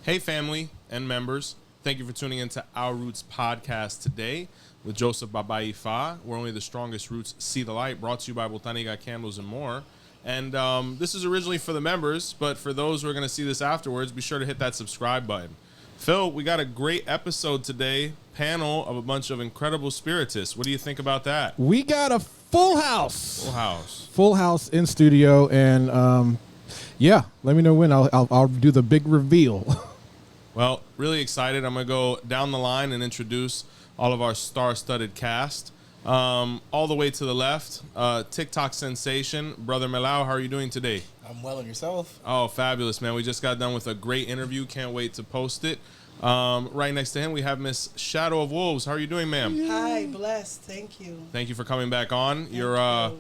Hey, family and members. Thank you for tuning into Our Roots podcast today with Joseph Baba Ifa. Where only the strongest roots see the light. Brought to you by Botaniga Candles and more. And this is originally for the members, but for those who are going to see this afterwards, be sure to hit that subscribe button. Phil, we got a great episode today. Panel of a bunch of incredible spiritists. What do you think about that? We got a full house. Full house. Full house in studio, and yeah, let me know when I'll do the big reveal. Well, really excited. I'm going to go down the line and introduce all of our star-studded cast. All the way to the left, TikTok sensation, Brother Melao. How are you doing today? I'm well, and yourself? Oh, fabulous, man. We just got done with a great interview. Can't wait to post it. Right next to him, we have Miss Shadow of Wolves. How are you doing, ma'am? Hi, blessed. Thank you. Thank you for coming back on. Your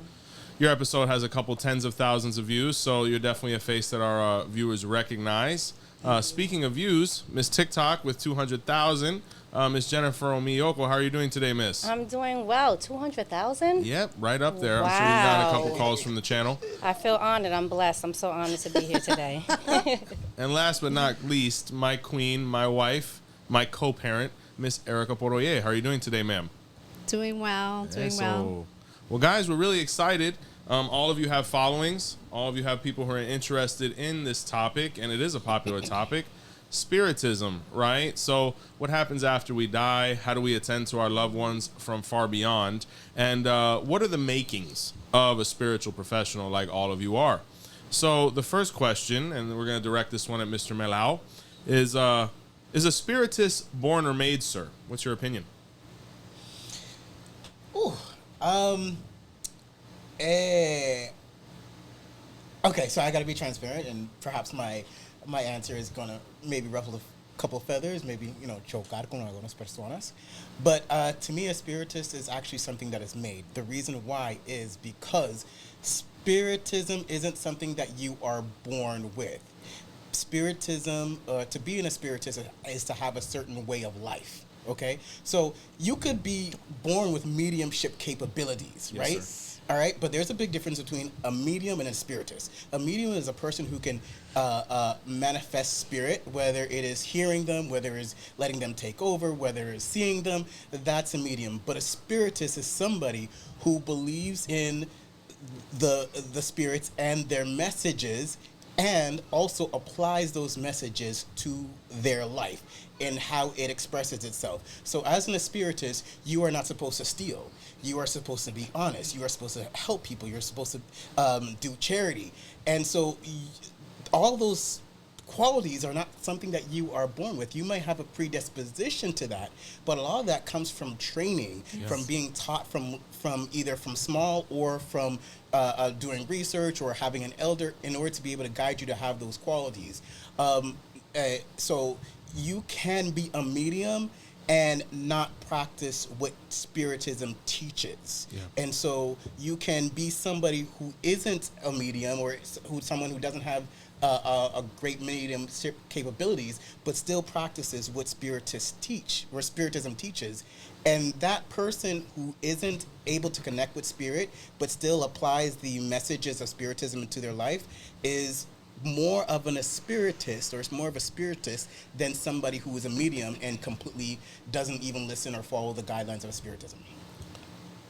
episode has a couple tens of thousands of views, so you're definitely a face that our viewers recognize. Speaking of views, Miss TikTok with 200,000. Miss Jennifer Omi Yoko, how are you doing today, Miss? I'm doing well. 200,000? Yep, right up there. Wow. I'm sure you got a couple calls from the channel. I feel honored. I'm blessed. I'm so honored to be here today. And last but not least, my queen, my wife, my co-parent, Miss Erica Poroye. How are you doing today, ma'am? Doing well, doing well. Well, guys, we're really excited. All of you have followings. All of you have people who are interested in this topic, and it is a popular topic. Spiritism, right? So what happens after we die? How do we attend to our loved ones from far beyond? And what are the makings of a spiritual professional like all of you are? So the first question, and we're going to direct this one at Mr. Melao, is a spiritist born or made, sir? What's your opinion? Okay, so I got to be transparent, and perhaps my answer is going to maybe ruffle a couple feathers, maybe, chocar con algunas personas. But to me, a spiritist is actually something that is made. The reason why is because spiritism isn't something that you are born with. Spiritism, to be in a spiritist is to have a certain way of life. Okay, so you could be born with mediumship capabilities, Yes, right? sir. All right, but there's a big difference between a medium and a spiritist. A medium is a person who can manifest spirit, whether it is hearing them, whether it is letting them take over, whether it is seeing them. That's a medium. But a spiritist is somebody who believes in the spirits and their messages, and also applies those messages to their life and how it expresses itself. So as a spiritist, you are not supposed to steal. You are supposed to be honest. You are supposed to help people. You're supposed to do charity. And so all those qualities are not something that you are born with. You might have a predisposition to that, but a lot of that comes from training, from being taught from either from small or from doing research or having an elder in order to be able to guide you to have those qualities. So you can be a medium and not practice what spiritism teaches. Yeah. And so you can be somebody who isn't a medium or someone who doesn't have a great medium capabilities, but still practices what spiritists teach, or spiritism teaches. And that person who isn't able to connect with spirit, but still applies the messages of spiritism into their life, is more of a spiritist, or it's more of a spiritist than somebody who is a medium and completely doesn't even listen or follow the guidelines of spiritism.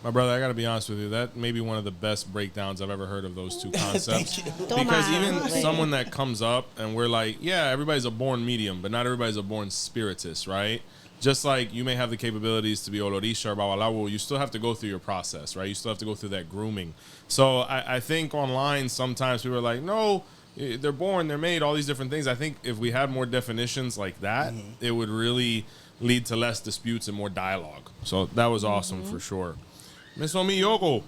My brother, I got to be honest with you. That may be one of the best breakdowns I've ever heard of those two concepts. Because even someone that comes up and we're like, yeah, everybody's a born medium, but not everybody's a born spiritist, right? Just like you may have the capabilities to be Olorisha or Babalawo, you still have to go through your process, right? You still have to go through that grooming. So I think online sometimes people are like, no, they're born, they're made, all these different things. I think if we had more definitions like that, it would really lead to less disputes and more dialogue. So that was awesome for sure. Miss Omi Yoko,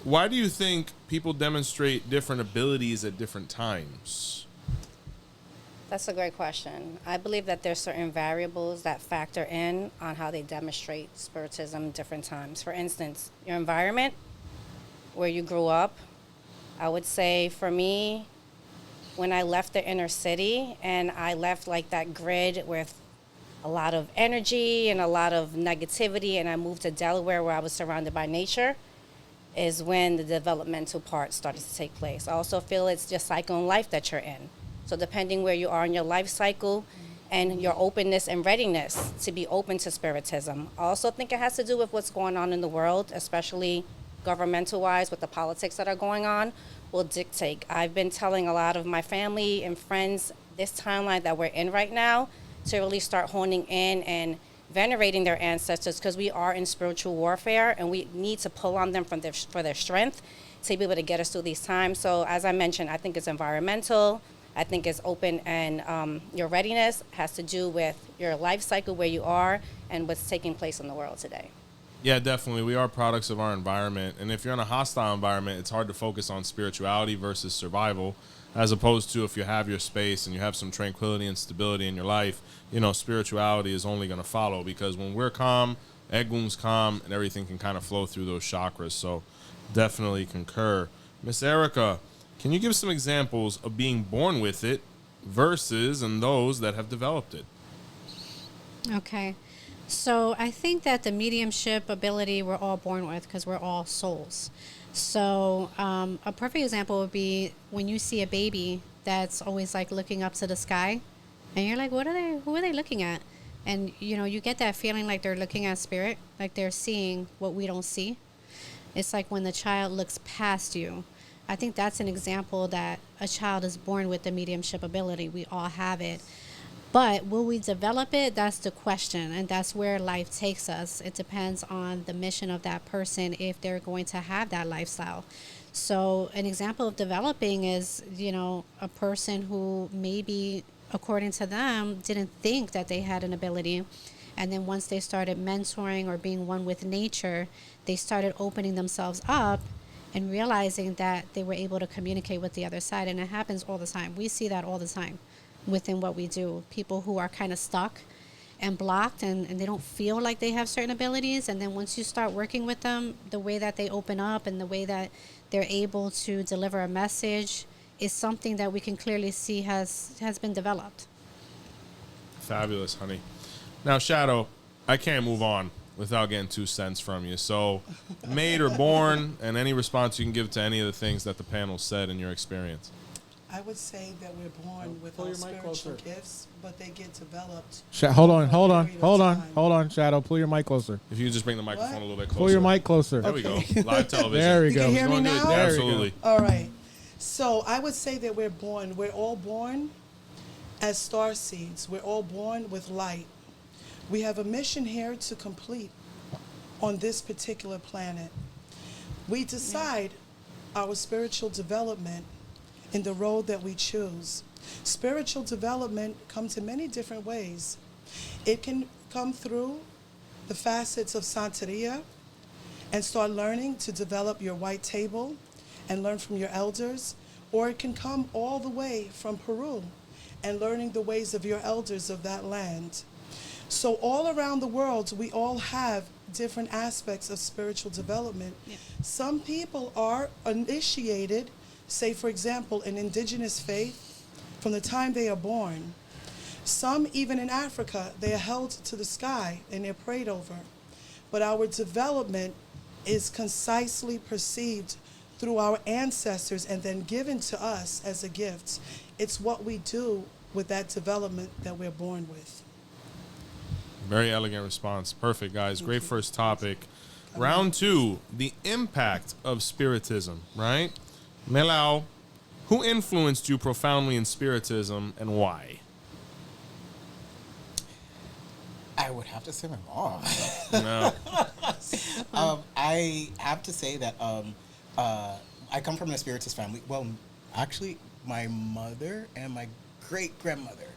why do you think people demonstrate different abilities at different times? That's a great question. I believe that there's certain variables that factor in on how they demonstrate spiritism different times. For instance, your environment, where you grew up. I would say for me, when I left the inner city and I left like that grid with a lot of energy and a lot of negativity, and I moved to Delaware where I was surrounded by nature, is when the developmental part started to take place. I also feel it's just cycle in life that you're in. So depending where you are in your life cycle, and your openness and readiness to be open to Spiritism. I also think it has to do with what's going on in the world, especially governmental-wise with the politics that are going on, will dictate. I've been telling a lot of my family and friends this timeline that we're in right now to really start honing in and venerating their ancestors, because we are in spiritual warfare and we need to pull on them for their strength to be able to get us through these times. So as I mentioned, I think it's environmental. I think it's open, and your readiness has to do with your life cycle, where you are, and what's taking place in the world today. Yeah, definitely. We are products of our environment. And if you're in a hostile environment, it's hard to focus on spirituality versus survival, as opposed to if you have your space and you have some tranquility and stability in your life, you know, spirituality is only going to follow, because when we're calm, Egum's calm, and everything can kind of flow through those chakras. So definitely concur. Miss Erica, can you give some examples of being born with it versus and those that have developed it? Okay. So I think that the mediumship ability we're all born with, because we're all souls. So a perfect example would be when you see a baby that's always like looking up to the sky, and you're like, who are they looking at? And you know, you get that feeling like they're looking at spirit, like they're seeing what we don't see. It's like when the child looks past you. I think that's an example that a child is born with the mediumship ability. We all have it. But will we develop it? That's the question, and that's where life takes us. It depends on the mission of that person, if they're going to have that lifestyle. So an example of developing is, you know, a person who maybe, according to them, didn't think that they had an ability. And then once they started mentoring or being one with nature, they started opening themselves up and realizing that they were able to communicate with the other side. And it happens all the time. We see that all the time within what we do. People who are kind of stuck and blocked, and they don't feel like they have certain abilities. And then once you start working with them, the way that they open up and the way that they're able to deliver a message is something that we can clearly see has been developed. Fabulous, honey. Now, Shadow, I can't move on without getting 2 cents from you. So, made or born, and any response you can give to any of the things that the panel said in your experience. I would say that we're born with our spiritual gifts, but they get developed. Hold on, Shadow. Pull your mic closer. If you could just bring the microphone a little bit closer. Pull your mic closer. There we go. Live television. There we You go. can hear me now? Absolutely. All right. So I would say that we're all born as star seeds. We're all born with light. We have a mission here to complete on this particular planet. We decide our spiritual development in the road that we choose. Spiritual development comes in many different ways. It can come through the facets of Santeria and start learning to develop your white table and learn from your elders, or it can come all the way from Peru and learning the ways of your elders of that land. So all around the world, we all have different aspects of spiritual development. Yeah. Some people are initiated, say for example, in indigenous faith from the time they are born. Some, even in Africa, they are held to the sky and they're prayed over. But our development is concisely perceived through our ancestors and then given to us as a gift. It's what we do with that development that we're born with. Very elegant response. Perfect, guys. Great first topic. Round 2, the impact of Spiritism, right? Melao, who influenced you profoundly in Spiritism and why? I would have to say my mom. No. I have to say that I come from an Spiritist family. Well, actually, my mother and my great-grandmother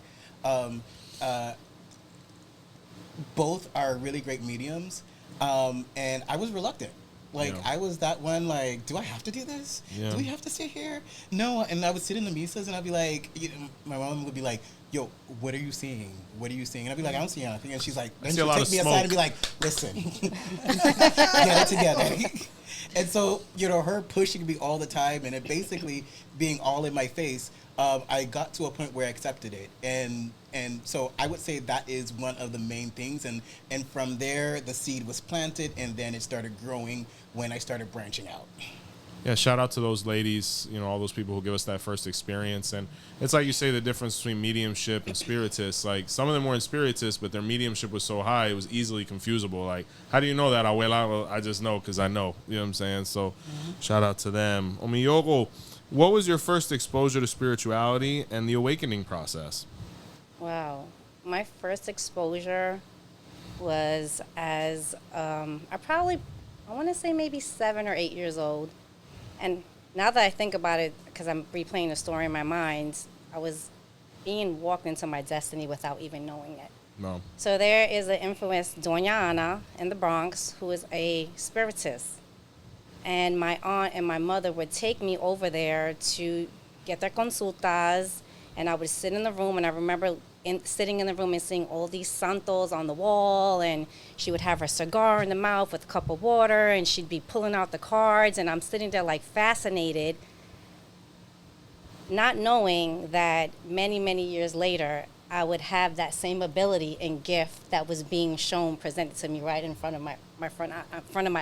both are really great mediums, and I was reluctant. Like, yeah. I was that one, like, do I have to do this? Yeah. Do we have to sit here? No. And I would sit in the misas, and I'd be like, my mom would be like, yo, what are you seeing? What are you seeing? And I'd be like, I don't see anything. And she's like, then she'll take me aside and be like, listen, get it together. And so, her pushing me all the time and it basically being all in my face, I got to a point where I accepted it. And so I would say that is one of the main things. And from there, the seed was planted, and then it started growing when I started branching out. Yeah, shout out to those ladies, all those people who give us that first experience. And it's like you say, the difference between mediumship and spiritists. Like, some of them were in spiritists, but their mediumship was so high, it was easily confusable. Like, how do you know that, abuela? Well, I just know because I know. You know what I'm saying? So, shout out to them. Omi Yoko, what was your first exposure to spirituality and the awakening process? Wow. My first exposure was as, I want to say maybe 7 or 8 years old. And now that I think about it, because I'm replaying the story in my mind, I was being walked into my destiny without even knowing it. No. So there is an infamous Doña Ana in the Bronx who is a spiritist. And my aunt and my mother would take me over there to get their consultas. And I would sit in the room, and I remember sitting in the room and seeing all these santos on the wall, and she would have her cigar in the mouth with a cup of water, and she'd be pulling out the cards, and I'm sitting there like fascinated, not knowing that many, many years later, I would have that same ability and gift that was being presented to me right in front of my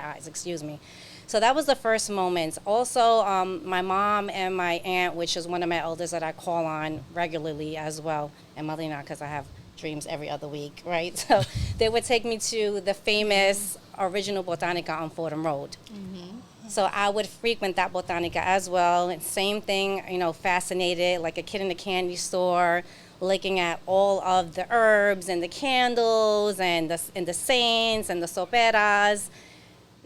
eyes, excuse me. So that was the first moment. Also, my mom and my aunt, which is one of my elders that I call on regularly as well, and Malina, because I have dreams every other week, right? So they would take me to the famous original Botanica on Fordham Road. Mm-hmm. So I would frequent that Botanica as well. And same thing, fascinated, like a kid in a candy store, looking at all of the herbs and the candles and the saints and the soperas.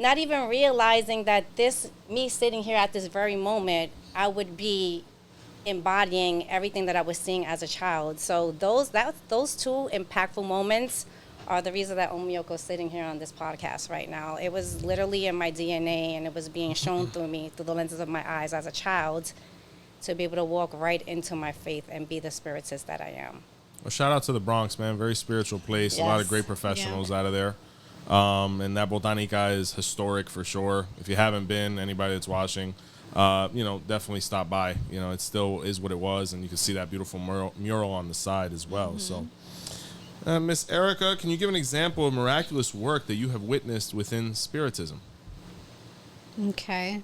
Not even realizing that me sitting here at this very moment, I would be embodying everything that I was seeing as a child. So those two impactful moments are the reason that Omi Yoko is sitting here on this podcast right now. It was literally in my DNA, and it was being shown through me, through the lenses of my eyes as a child, to be able to walk right into my faith and be the spiritist that I am. Well, shout out to the Bronx, man. Very spiritual place. Yes. A lot of great professionals out of there. And that Botanica is historic for sure. If you haven't been, anybody that's watching, definitely stop by. It still is what it was, and you can see that beautiful mural on the side as well. Mm-hmm. So, Miss Erica, can you give an example of miraculous work that you have witnessed within Spiritism? Okay.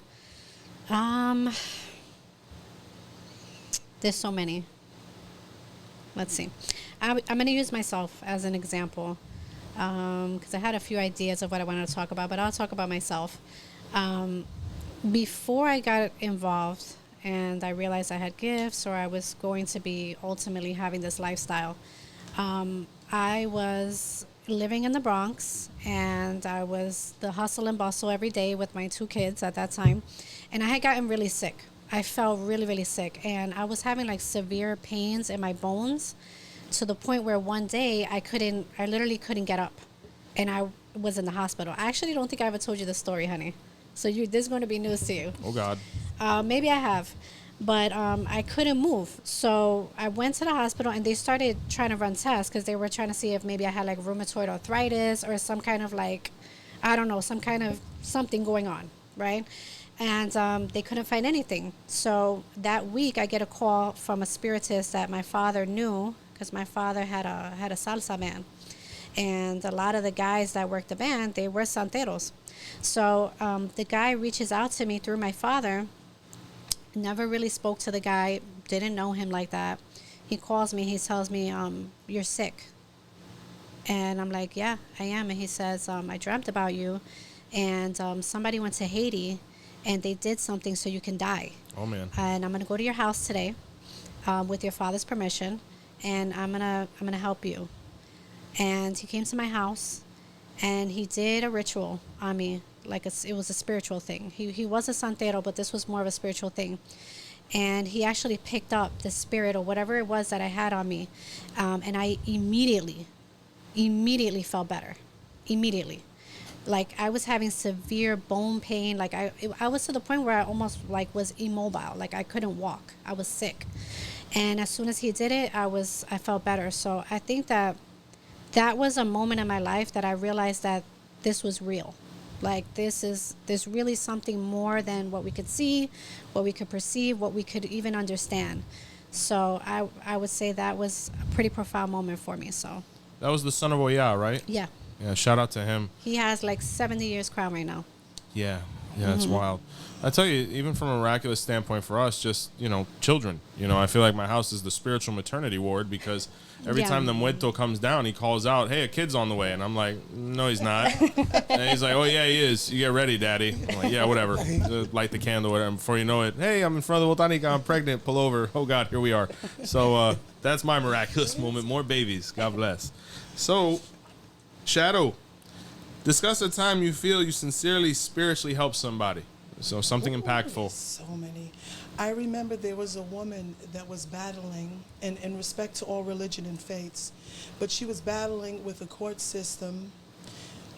There's so many. Let's see. I'm going to use myself as an example. Because I had a few ideas of what I wanted to talk about, but I'll talk about myself. Before I got involved and I realized I had gifts, or I was going to be ultimately having this lifestyle, I was living in the Bronx, and I was the hustle and bustle every day with my 2 kids at that time, and I had gotten really sick. I felt really, really sick, and I was having like severe pains in my bones, to the point where one day I literally couldn't get up, and I was in the hospital. I actually don't think I ever told you the story, honey. So this is going to be news to you. Oh, God. Maybe I have, but I couldn't move. So I went to the hospital, and they started trying to run tests because they were trying to see if maybe I had like rheumatoid arthritis or some kind of something going on, right? And they couldn't find anything. So that week I get a call from a spiritist that my father knew, because my father had a salsa band, and a lot of the guys that worked the band, they were santeros. So the guy reaches out to me through my father. Never really spoke to the guy, didn't know him like that. He calls me, he tells me, you're sick. And I'm like, yeah, I am. And he says, I dreamt about you, and somebody went to Haiti, and they did something so you can die. Oh, man. And I'm going to go to your house today with your father's permission, and I'm gonna help you. And he came to my house, and he did a ritual on me, it was a spiritual thing. He was a santero, but this was more of a spiritual thing. And he actually picked up the spirit or whatever it was that I had on me, and I immediately felt better. Immediately. Like, I was having severe bone pain. Like, I was to the point where I almost was immobile. Like, I couldn't walk. I was sick. And as soon as he did it, I felt better. So I think that was a moment in my life that I realized that this was real. Like, there's really something more than what we could see, what we could perceive, what we could even understand. So I would say that was a pretty profound moment for me. So that was the son of Oya, right? Yeah. Yeah, shout out to him. He has 70 years crown right now. Yeah. Yeah, it's wild. I tell you, even from a miraculous standpoint for us, just, children. I feel like my house is the spiritual maternity ward because every time the muerto comes down, he calls out, hey, a kid's on the way. And I'm like, no, he's not. And he's like, oh, yeah, he is. You get ready, daddy. I'm like, yeah, whatever. Light the candle, whatever. And before you know it, hey, I'm in front of the Botanica. I'm pregnant. Pull over. Oh, God, here we are. So that's my miraculous moment. More babies. God bless. So, Shadow, discuss a time you feel you sincerely spiritually helped somebody. So something impactful. So many. I remember there was a woman that was battling, in respect to all religion and faiths, but she was battling with a court system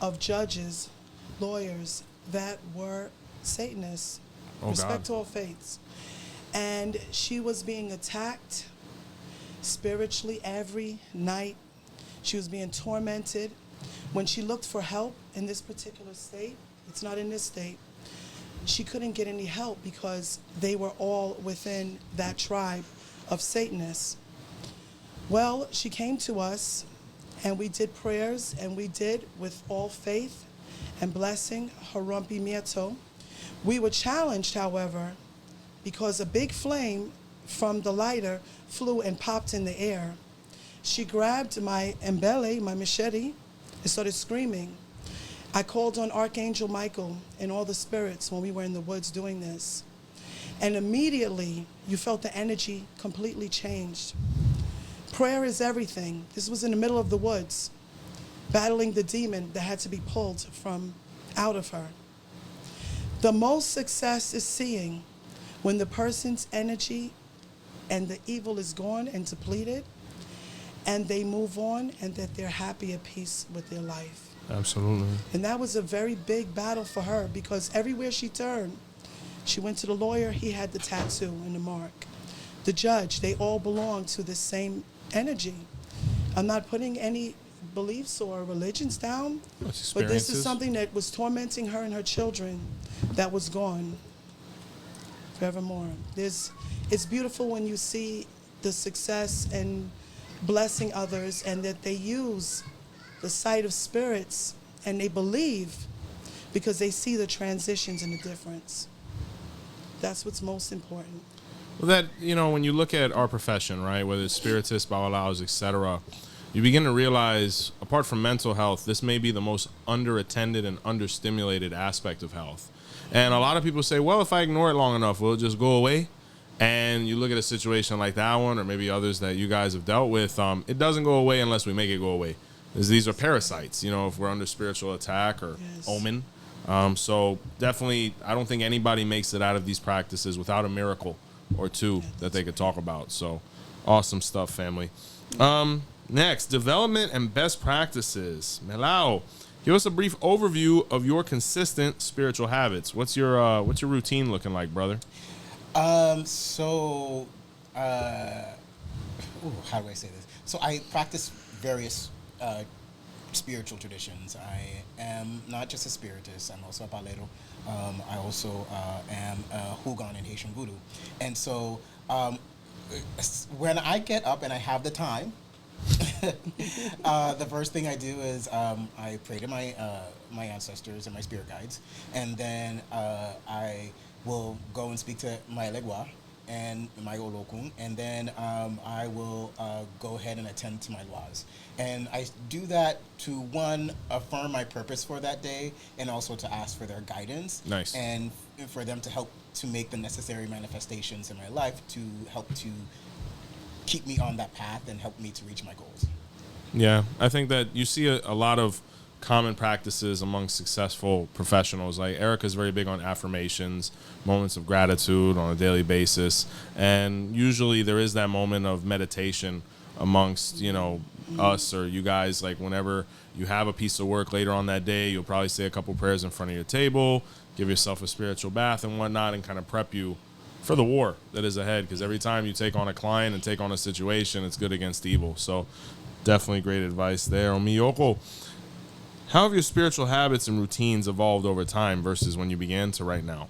of judges, lawyers that were Satanists, respect to all faiths. And she was being attacked spiritually every night. She was being tormented. When she looked for help in this particular state, it's not in this state, she couldn't get any help because they were all within that tribe of Satanists. Well, she came to us and we did prayers, and we did with all faith and blessing her rompimiento. We were challenged, however, because a big flame from the lighter flew and popped in the air. She grabbed my embele, my machete, and started screaming. I called on Archangel Michael and all the spirits when we were in the woods doing this. And immediately, you felt the energy completely changed. Prayer is everything. This was in the middle of the woods, battling the demon that had to be pulled from out of her. The most success is seeing when the person's energy and the evil is gone and depleted, and they move on, and that they're happy at peace with their life. Absolutely. And that was a very big battle for her, because everywhere she turned, she went to the lawyer, he had the tattoo and the mark. The judge, they all belong to the same energy. I'm not putting any beliefs or religions down, but this is something that was tormenting her and her children that was gone forevermore. It's beautiful when you see the success and blessing others, and that they use the sight of spirits and they believe because they see the transitions and the difference. That's what's most important. Well, that, when you look at our profession, right, whether it's spiritists, babalaos, etc., you begin to realize, apart from mental health, this may be the most underattended and understimulated aspect of health. And a lot of people say, well, if I ignore it long enough, will it just go away? And you look at a situation like that one, or maybe others that you guys have dealt with, it doesn't go away unless we make it go away. These are parasites, if we're under spiritual attack or omen. So definitely, I don't think anybody makes it out of these practices without a miracle or two that they could talk about. So awesome stuff, family. Next, development and best practices. Melao, give us a brief overview of your consistent spiritual habits. What's your routine looking like, brother? How do I say this? So I practice various spiritual traditions. I am not just a spiritist, I'm also a palero. I also am a Hugon in Haitian Voodoo. And so when I get up and I have the time, the first thing I do is I pray to my ancestors and my spirit guides, and then I will go and speak to my Elegua and my Olokun, and then I will go ahead and attend to my laws. And I do that to, one, affirm my purpose for that day, and also to ask for their guidance. Nice. And for them to help to make the necessary manifestations in my life to help to keep me on that path and help me to reach my goals. Yeah, I think that you see a lot of common practices among successful professionals. Like Erica's very big on affirmations, moments of gratitude on a daily basis, and usually there is that moment of meditation amongst us or you guys. Like whenever you have a piece of work later on that day, you'll probably say a couple prayers in front of your table, give yourself a spiritual bath and whatnot, and kind of prep you for the war that is ahead, because every time you take on a client and take on a situation, it's good against evil. So definitely great advice there. Omi Yoko, how have your spiritual habits and routines evolved over time versus when you began to right now?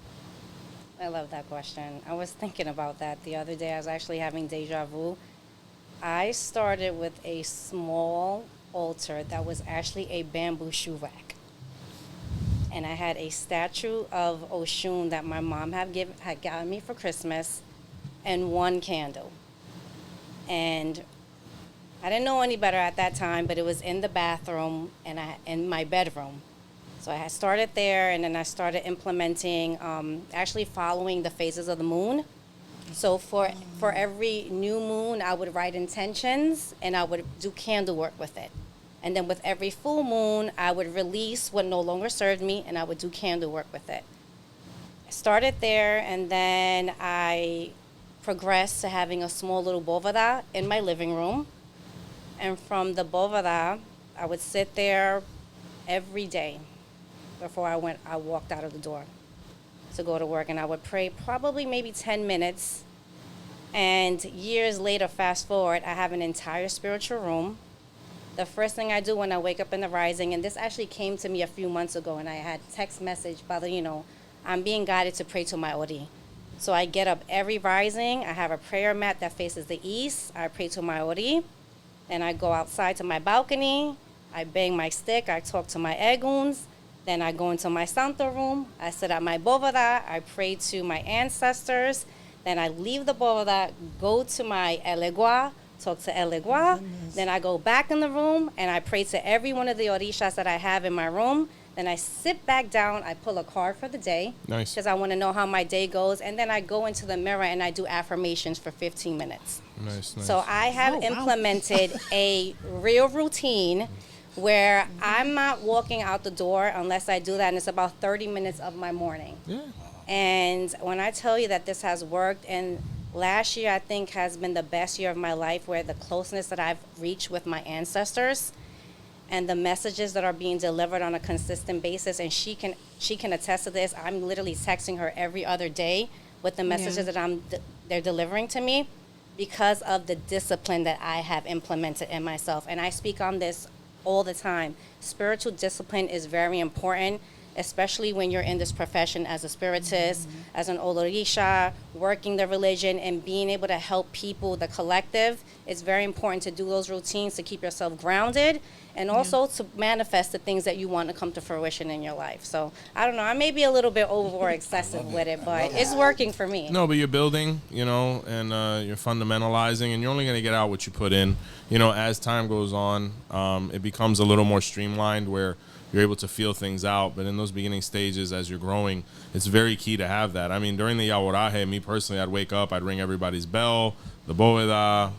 I love that question. I was thinking about that the other day. I was actually having deja vu. I started with a small altar that was actually a bamboo shoe rack. and I had a statue of Oshun that my mom had gotten me for Christmas, and one candle. And I didn't know any better at that time, but it was in the bathroom and in my bedroom. So I started there, and then I started implementing, actually following the phases of the moon. So for every new moon, I would write intentions, and I would do candle work with it. And then with every full moon, I would release what no longer served me, and I would do candle work with it. I started there, and then I progressed to having a small little bovada in my living room. And from the bovada, I would sit there every day before I walked out of the door to go to work, and I would pray probably maybe 10 minutes. And years later, fast forward, I have an entire spiritual room. The first thing I do when I wake up in the rising, and this actually came to me a few months ago, and I had text message, Father, I'm being guided to pray to my Ori. So I get up every rising. I have a prayer mat that faces the east. I pray to my Ori. Then I go outside to my balcony. I bang my stick. I talk to my eguns. Then I go into my Santo room. I sit at my bovada. I pray to my ancestors. Then I leave the bovada, go to my elegua, talk to elegua. Then I go back in the room and I pray to every one of the orishas that I have in my room. Then I sit back down. I pull a card for the day. Nice. Because I want to know how my day goes. And then I go into the mirror and I do affirmations for 15 minutes. Nice. So I have implemented a real routine where I'm not walking out the door unless I do that, and it's about 30 minutes of my morning. Yeah. And when I tell you that this has worked, and last year I think has been the best year of my life, where the closeness that I've reached with my ancestors and the messages that are being delivered on a consistent basis, and she can attest to this. I'm literally texting her every other day with the messages that they're delivering to me, because of the discipline that I have implemented in myself. And I speak on this all the time. Spiritual discipline is very important, especially when you're in this profession as a spiritist, as an Olorisha, working the religion and being able to help people, the collective. It's very important to do those routines to keep yourself grounded, and also to manifest the things that you want to come to fruition in your life. So I don't know, I may be a little bit over or excessive with it, but it's working for me. No, but you're building, and you're fundamentalizing, and you're only going to get out what you put in. As time goes on, it becomes a little more streamlined where you're able to feel things out. But in those beginning stages, as you're growing, it's very key to have that. I mean, during the Yaworaje, me personally, I'd wake up, I'd ring everybody's bell, the boveda,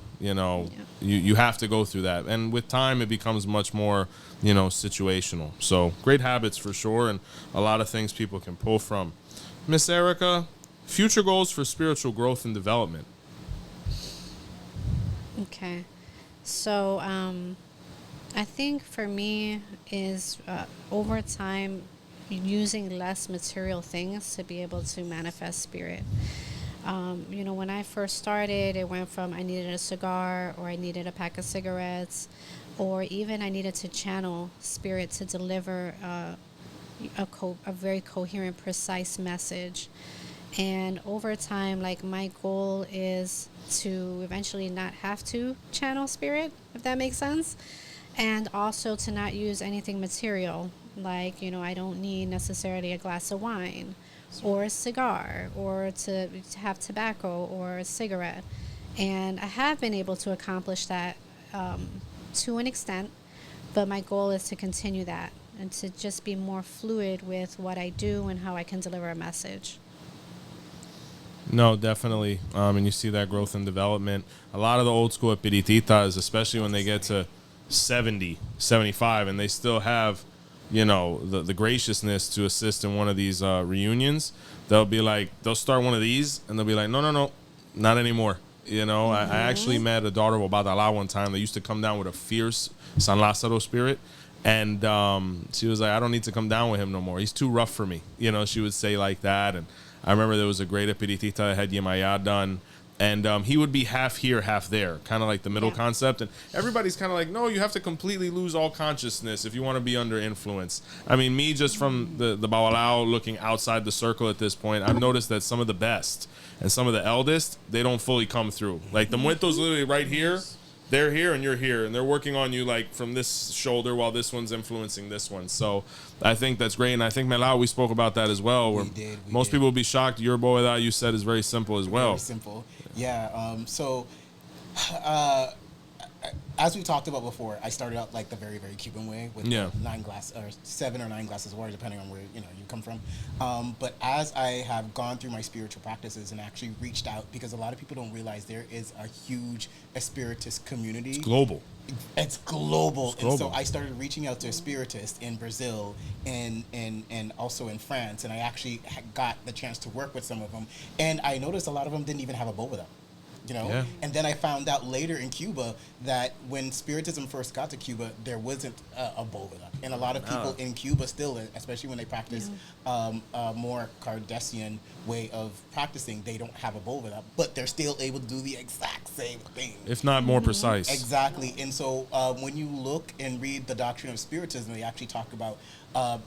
you have to go through that. And with time, it becomes much more, situational. So great habits for sure, and a lot of things people can pull from. Miss Erica, future goals for spiritual growth and development. Okay. So, I think for me is over time using less material things to be able to manifest spirit. When I first started, it went from I needed a cigar, or I needed a pack of cigarettes, or even I needed to channel spirit to deliver a very coherent, precise message. And over time, my goal is to eventually not have to channel spirit, if that makes sense. And also to not use anything material. I don't need necessarily a glass of wine or a cigar, or to have tobacco or a cigarette. And I have been able to accomplish that to an extent, but my goal is to continue that and to just be more fluid with what I do and how I can deliver a message. No, definitely. And you see that growth and development. A lot of the old school Espiritistas, especially when they get to 70, 75, and they still have, the graciousness to assist in one of these reunions, they'll start one of these, and they'll be like, no, not anymore. I actually met a daughter of Obadala one time. They used to come down with a fierce San Lázaro spirit, and she was like, I don't need to come down with him no more. He's too rough for me. She would say like that. And I remember there was a great Espiritista that had Yemaya done, and he would be half here, half there, kind of like the middle concept. And everybody's kind of like, no, you have to completely lose all consciousness if you want to be under influence. I mean, me just from the Bawalao looking outside the circle at this point, I've noticed that some of the best and some of the eldest, they don't fully come through. Like the Muertos literally right here, they're here and you're here, and they're working on you like from this shoulder while this one's influencing this one. So I think that's great, and I think Melao, we spoke about that as well. Where most people will be shocked. Your boy that you said is very simple as well. Very simple, yeah. As we talked about before, I started out like the very, very Cuban way with 7 or 9 glasses of water, depending on where you come from. But as I have gone through my spiritual practices and actually reached out, because a lot of people don't realize there is a huge Espiritist community. It's global. It's global. And so I started reaching out to Spiritists in Brazil and also in France, and I actually got the chance to work with some of them. And I noticed a lot of them didn't even have a bowl with them. And then I found out later in Cuba that when Spiritism first got to Cuba, there wasn't a bowl with them. And a lot of people in Cuba still, especially when they practice a more Kardecian way of practicing, they don't have a bowl with them, but they're still able to do the exact same thing. If not more precise. Exactly. And so when you look and read the doctrine of Spiritism, they actually talk about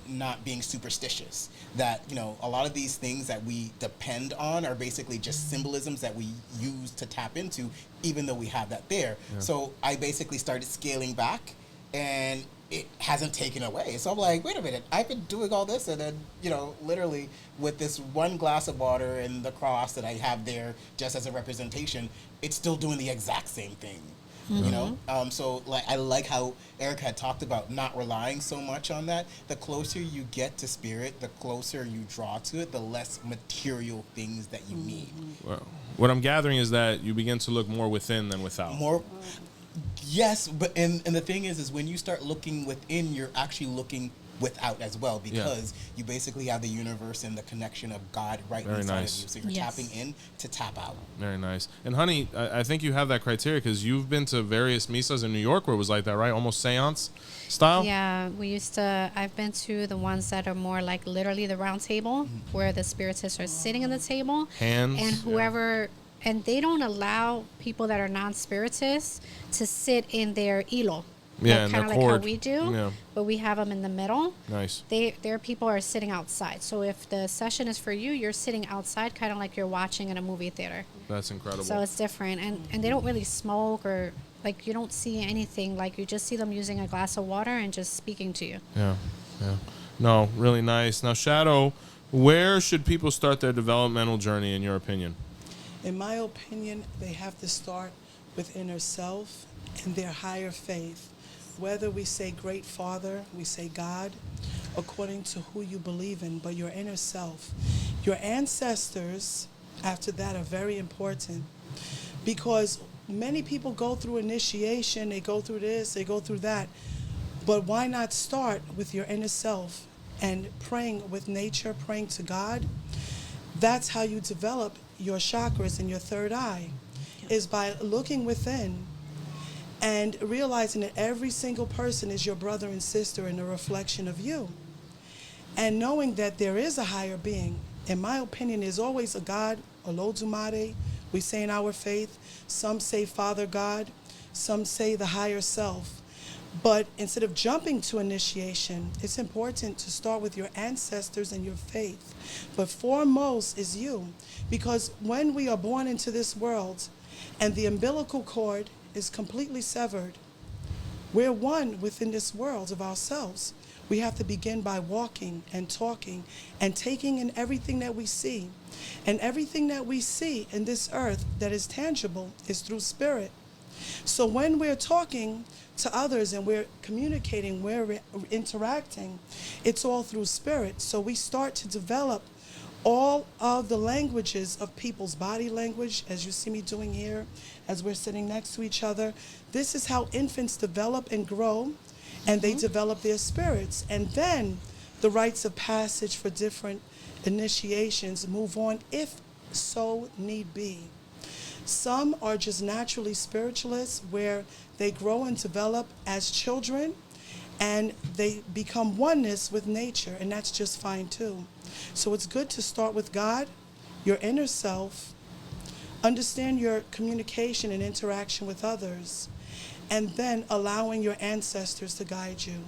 not being superstitious. That, a lot of these things that we depend on are basically just symbolisms that we use to tap into, even though we have that there. Yeah. So I basically started scaling back, and it hasn't taken away. So I'm like, wait a minute, I've been doing all this, and then, literally with this one glass of water and the cross that I have there just as a representation, it's still doing the exact same thing. So like I like how Erica had talked about not relying so much on that. The closer you get to spirit, the closer you draw to it, the less material things that you need. Well, what I'm gathering is that you begin to look more within than without. Yes, but and the thing is when you start looking within, you're actually looking without as well, because you basically have the universe and the connection of God right inside of you. So you're tapping in to tap out. Very nice. And honey, I think you have that criteria because you've been to various misas in New York where it was like that, right? Almost seance style? Yeah, I've been to the ones that are more like literally the round table where the spiritists are sitting on the table. Hands. And whoever... And they don't allow people that are non-spiritists to sit in their hilo. Yeah, kind of like how we do, but we have them in the middle. Nice. Their people are sitting outside. So if the session is for you, you're sitting outside, kind of like you're watching in a movie theater. That's incredible. So it's different, and they don't really smoke or like you don't see anything. Like you just see them using a glass of water and just speaking to you. Yeah. No, really nice. Now, Shadow, where should people start their developmental journey in your opinion? In my opinion, they have to start with inner self and their higher faith. Whether we say Great Father, we say God, according to who you believe in, but your inner self. Your ancestors, after that, are very important because many people go through initiation, they go through this, they go through that, but why not start with your inner self and praying with nature, praying to God? That's how you develop your chakras and your third eye, is by looking within and realizing that every single person is your brother and sister and a reflection of you. And knowing that there is a higher being. In my opinion, there's always a God, Olodumare, we say in our faith. Some say Father God, some say the higher self. But instead of jumping to initiation, it's important to start with your ancestors and your faith. But foremost is you. Because when we are born into this world and the umbilical cord is completely severed, we're one within this world of ourselves. We have to begin by walking and talking and taking in everything that we see. And everything that we see in this earth that is tangible is through spirit. So when we're talking to others and we're communicating, we're interacting, it's all through spirit. So we start to develop all of the languages of people's body language, as you see me doing here, as we're sitting next to each other. This is how infants develop and grow, and they develop their spirits. And then the rites of passage for different initiations move on if so need be. Some are just naturally spiritualists where they grow and develop as children and they become oneness with nature, and that's just fine too. So it's good to start with God, your inner self, understand your communication and interaction with others, and then allowing your ancestors to guide you.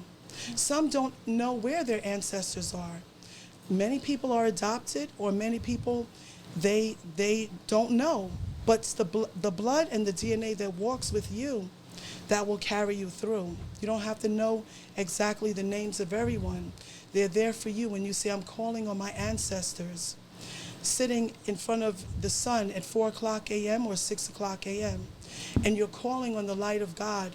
Some don't know where their ancestors are. Many people are adopted, or many people, they don't know. But it's the blood and the DNA that walks with you that will carry you through. You don't have to know exactly the names of everyone. They're there for you when you say, I'm calling on my ancestors. Sitting in front of the sun at 4 o'clock a.m. or 6 o'clock a.m., and you're calling on the light of God,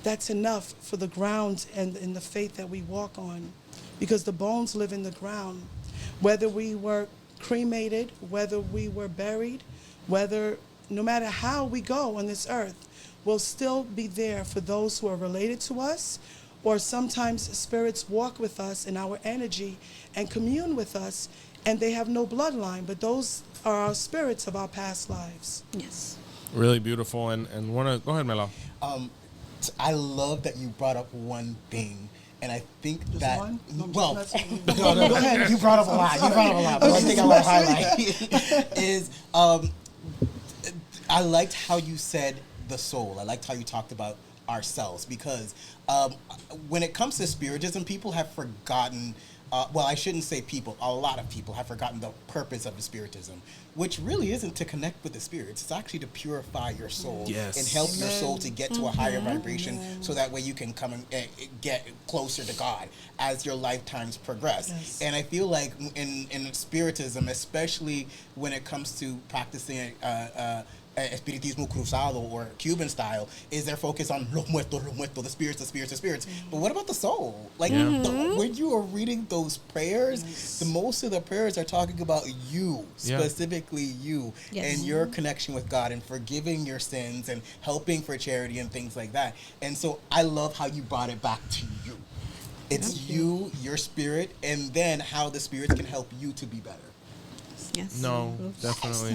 that's enough for the ground and in the faith that we walk on, because the bones live in the ground. Whether we were cremated, whether we were buried, no matter how we go on this earth, we'll still be there for those who are related to us, or sometimes spirits walk with us in our energy and commune with us, and they have no bloodline, but those are our spirits of our past lives. Yes. Really beautiful. And go ahead, Melao. I love that you brought up one thing. And I think Just that, one? No, well, no, go ahead. You brought up a lot. But one thing I want to highlight is I liked how you said the soul. I liked how you talked about ourselves, because when it comes to Spiritism, people have forgotten, well, I shouldn't say people, a lot of people have forgotten the purpose of the Spiritism, which really isn't to connect with the spirits. It's actually to purify your soul and help your soul to get to a higher vibration, so that way you can come and get closer to God as your lifetimes progress. Yes. And I feel like in Spiritism, especially when it comes to practicing Espiritismo cruzado or Cuban style, is their focus on lo muerto, the spirits. But what about the soul? Like, when you are reading those prayers, the most of the prayers are talking about you, specifically you, and your connection with God, and forgiving your sins, and helping for charity and things like that. And so I love how you brought it back to you. It's you, your spirit, and then how the spirits can help you to be better. Yes. No, definitely.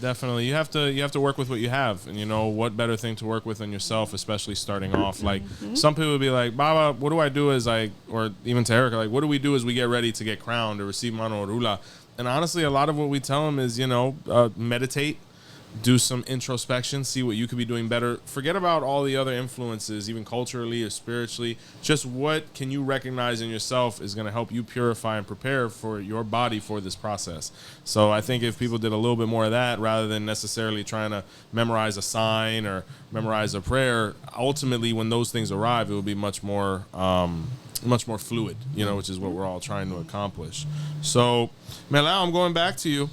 Definitely. You have to work with what you have, and what better thing to work with than yourself, especially starting off. Like, some people would be like, Baba, what do I do or even to Erica, like, what do we do as we get ready to get crowned or receive mano orula? And honestly, a lot of what we tell them is, meditate, do some introspection, see what you could be doing better. Forget about all the other influences, even culturally or spiritually. Just what can you recognize in yourself is going to help you purify and prepare for your body for this process. So I think if people did a little bit more of that, rather than necessarily trying to memorize a sign or memorize a prayer, ultimately when those things arrive, it will be much more fluid, which is what we're all trying to accomplish. So, Melao, I'm going back to you.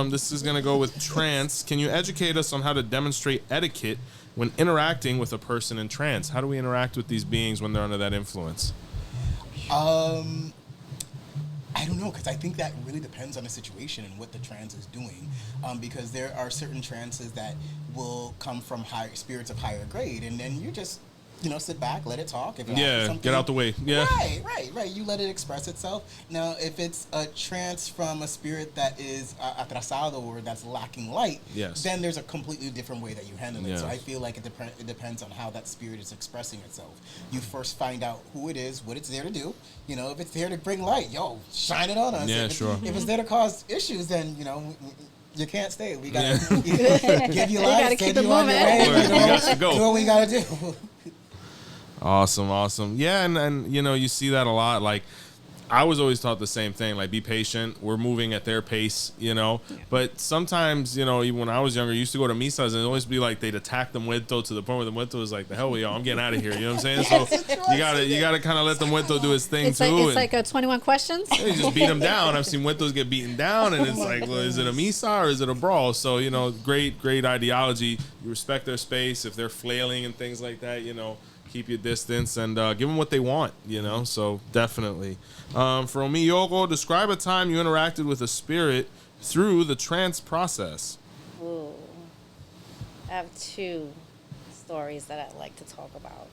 This is going to go with trance. Can you educate us on how to demonstrate etiquette when interacting with a person in trance? How do we interact with these beings when they're under that influence? I don't know, because I think that really depends on the situation and what the trance is doing. Because there are certain trances that will come from spirits of higher grade, and then you just sit back, let it talk. If it get out the way. Yeah. Right. You let it express itself. Now, if it's a trance from a spirit that is atrasado or that's lacking light, then there's a completely different way that you handle it. So I feel like it depends on how that spirit is expressing itself. You first find out who it is, what it's there to do. If it's there to bring light, shine it on us. If it's there to cause issues, then, you can't stay. We gotta give you light, send you on your way. Do what we gotta do. Awesome. Yeah, and you see that a lot. Like, I was always taught the same thing, like, be patient. We're moving at their pace, But sometimes, even when I was younger, I used to go to misas, and it'd always be like they'd attack the muerto to the point where the muerto was like, the hell with y'all, I'm getting out of here. You know what I'm saying? So you gotta kind of let the muerto do his thing, it's too. It's like a 21 questions. You just beat them down. I've seen muertos get beaten down, and it's like, well, is it a misa or is it a brawl? So, great ideology. You respect their space. If they're flailing and things like that, keep your distance and give them what they want, so definitely. For Omi Yoko, describe a time you interacted with a spirit through the trance process. Ooh. I have two stories that I'd like to talk about.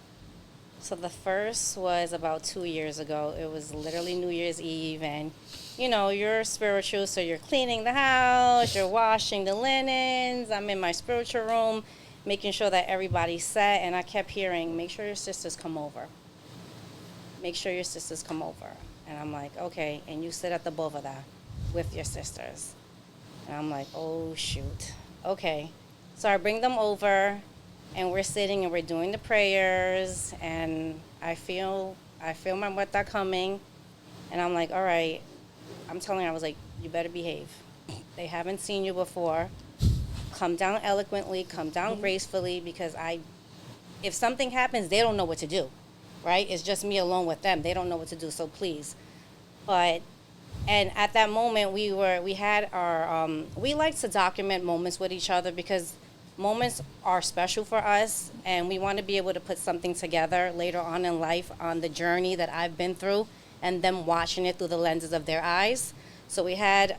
So the first was about 2 years ago. It was literally New Year's Eve, and you're spiritual, so you're cleaning the house, you're washing the linens. I'm in my spiritual room, making sure that everybody's set, and I kept hearing, make sure your sisters come over. Make sure your sisters come over. And I'm like, okay, and you sit at the bóveda with your sisters. And I'm like, oh, shoot. Okay. So I bring them over, and we're sitting, and we're doing the prayers, and I feel my muerta coming, and I'm like, all right. I'm telling her, I was like, you better behave. They haven't seen you before. Come down eloquently, come down gracefully, because I if something happens, they don't know what to do, right? It's just me alone with them. They don't know what to do, so please. But, and at that moment, we had our, we like to document moments with each other because moments are special for us, and we want to be able to put something together later on in life on the journey that I've been through, and them watching it through the lenses of their eyes. So we had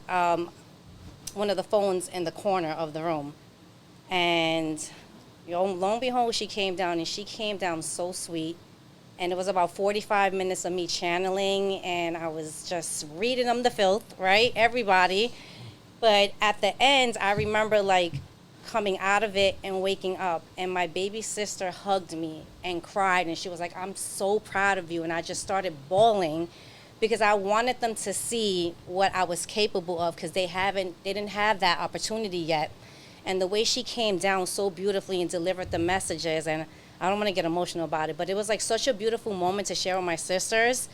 one of the phones in the corner of the room, and lo and behold, she came down, and she came down so sweet. And it was about 45 minutes of me channeling, and I was just reading them the filth, right? Everybody. But at the end, I remember like coming out of it and waking up, and my baby sister hugged me and cried, and she was like, I'm so proud of you. And I just started bawling because I wanted them to see what I was capable of, because they didn't have that opportunity yet. And the way she came down so beautifully and delivered the messages, and I don't want to get emotional about it, but it was like such a beautiful moment to share with my sisters.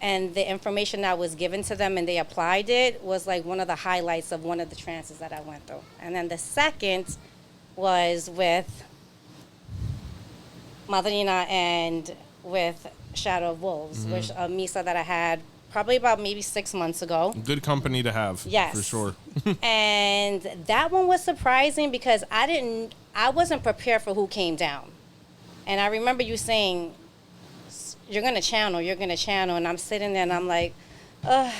And the information that was given to them and they applied it was like one of the highlights of one of the trances that I went through. And then the second was with Madrina and with Shadow of Wolves, which a misa that I had probably about maybe 6 months ago. Good company to have. Yes. For sure. And that one was surprising because I wasn't prepared for who came down. And I remember you saying, you're going to channel. And I'm sitting there and I'm like, ugh,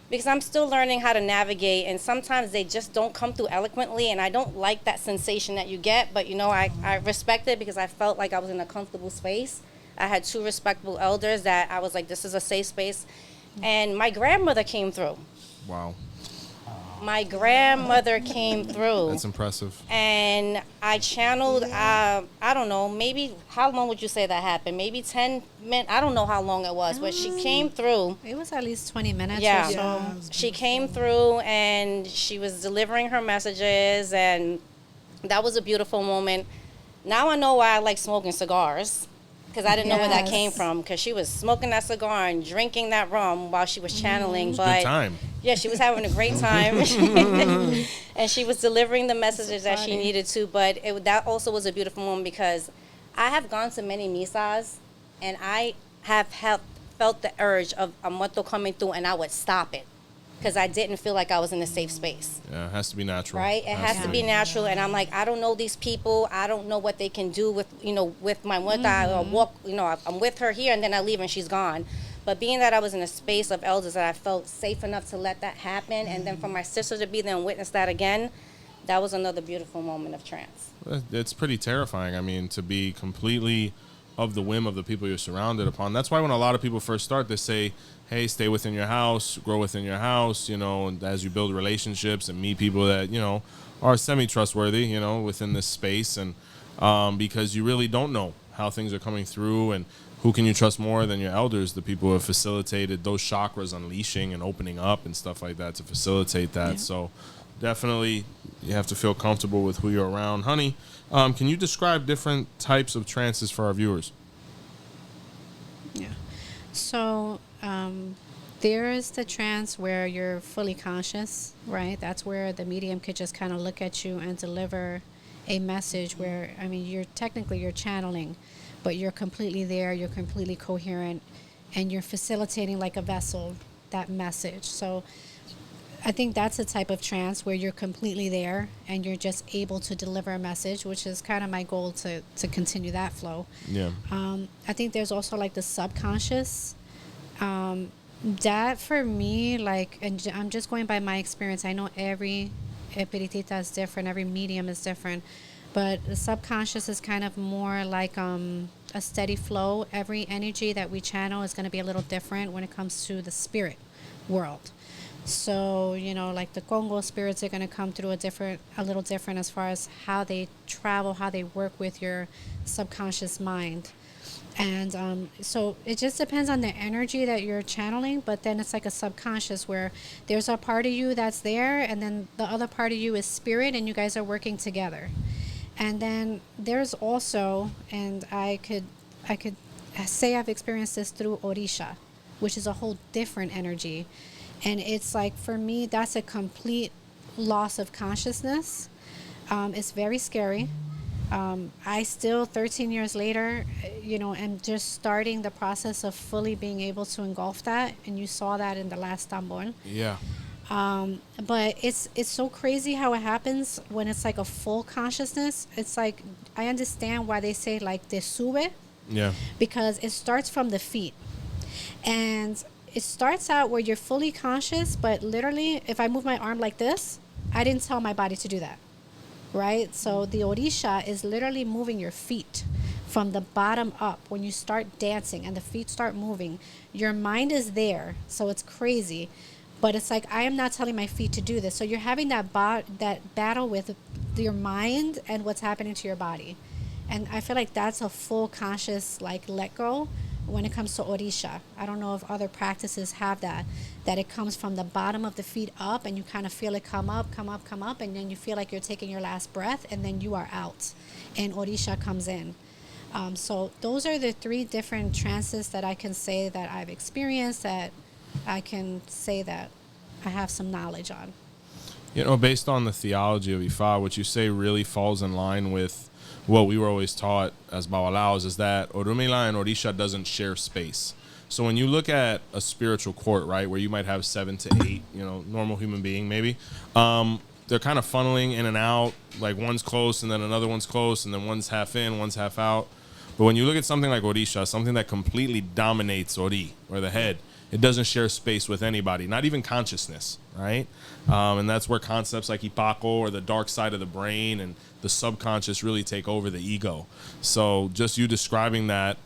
because I'm still learning how to navigate. And sometimes they just don't come through eloquently. And I don't like that sensation that you get. But, you know, I respect it because I felt like I was in a comfortable space. I had 2 respectable elders that I was like, this is a safe space. And my grandmother came through. Wow. My grandmother came through. That's impressive. And I channeled, I don't know, maybe, how long would you say that happened? Maybe 10 minutes? I don't know how long it was, but she came through. It was at least 20 minutes Yeah. or so. Yeah. She came through and she was delivering her messages, and that was a beautiful moment. Now I know why I like smoking cigars, because I didn't know where that came from, because she was smoking that cigar and drinking that rum while she was channeling. But good time. yeah, she was having a great time. And she was delivering the messages that she needed to. But that also was a beautiful moment because I have gone to many misas, and I have felt the urge of a muerto coming through, and I would stop it because I didn't feel like I was in a safe space. Yeah, it has to be natural. Right? It has to be natural. And I'm like, I don't know these people. I don't know what they can do with, with my muerta. I walk, I'm with her here, and then I leave and she's gone. But being that I was in a space of elders that I felt safe enough to let that happen, and then for my sister to be there and witness that again, that was another beautiful moment of trance. It's pretty terrifying. I mean, to be completely of the whim of the people you're surrounded upon. That's why when a lot of people first start, they say, hey, stay within your house, grow within your house, and as you build relationships and meet people that, are semi-trustworthy, within this space. And because you really don't know how things are coming through, and who can you trust more than your elders, the people who have facilitated those chakras unleashing and opening up and stuff like that to facilitate that. Yeah. So definitely you have to feel comfortable with who you're around. Honey, can you describe different types of trances for our viewers? Yeah. So there is the trance where you're fully conscious, right? That's where the medium could just kind of look at you and deliver a message where, you're channeling, but you're completely there, you're completely coherent, and you're facilitating like a vessel that message. So I think that's a type of trance where you're completely there and you're just able to deliver a message, which is kind of my goal to continue that flow. Yeah. I think there's also like the subconscious. That for me, and I'm just going by my experience. I know every espiritista is different, every medium is different, but the subconscious is kind of more like a steady flow. Every energy that we channel is going to be a little different when it comes to the spirit world. So, like the Congo spirits are going to come through a little different as far as how they travel, how they work with your subconscious mind. And so it just depends on the energy that you're channeling, but then it's like a subconscious where there's a part of you that's there, and then the other part of you is spirit, and you guys are working together. And then there's also, and I could say I've experienced this through Orisha, which is a whole different energy. And it's like, for me, that's a complete loss of consciousness. It's very scary. I still, 13 years later, am just starting the process of fully being able to engulf that. And you saw that in the last tambor. Yeah. But it's so crazy how it happens when it's like a full consciousness. It's like, I understand why they say like te sube. Yeah. Because it starts from the feet. And it starts out where you're fully conscious, but literally, if I move my arm like this, I didn't tell my body to do that. Right? So the orisha is literally moving your feet from the bottom up. When you start dancing and the feet start moving, your mind is there. So it's crazy. But it's like, I am not telling my feet to do this. So you're having that battle with your mind and what's happening to your body. And I feel like that's a full conscious, like, let go when it comes to orisha. I don't know if other practices have that it comes from the bottom of the feet up, and you kind of feel it come up, and then you feel like you're taking your last breath, and then you are out, and orisha comes in. So those are the 3 different trances that I can say that I've experienced, that I can say that I have some knowledge on. Based on the theology of Ifa, what you say really falls in line with what we were always taught as Babalaos, is that Orunmila and Orisha doesn't share space. So when you look at a spiritual court, right, where you might have 7 to 8, normal human being maybe, they're kind of funneling in and out, like one's close and then another one's close and then one's half in, one's half out. But when you look at something like Orisha, something that completely dominates Ori, or the head, it doesn't share space with anybody, not even consciousness, right? And that's where concepts like Ipako, or the dark side of the brain, and the subconscious really take over the ego. So just you describing that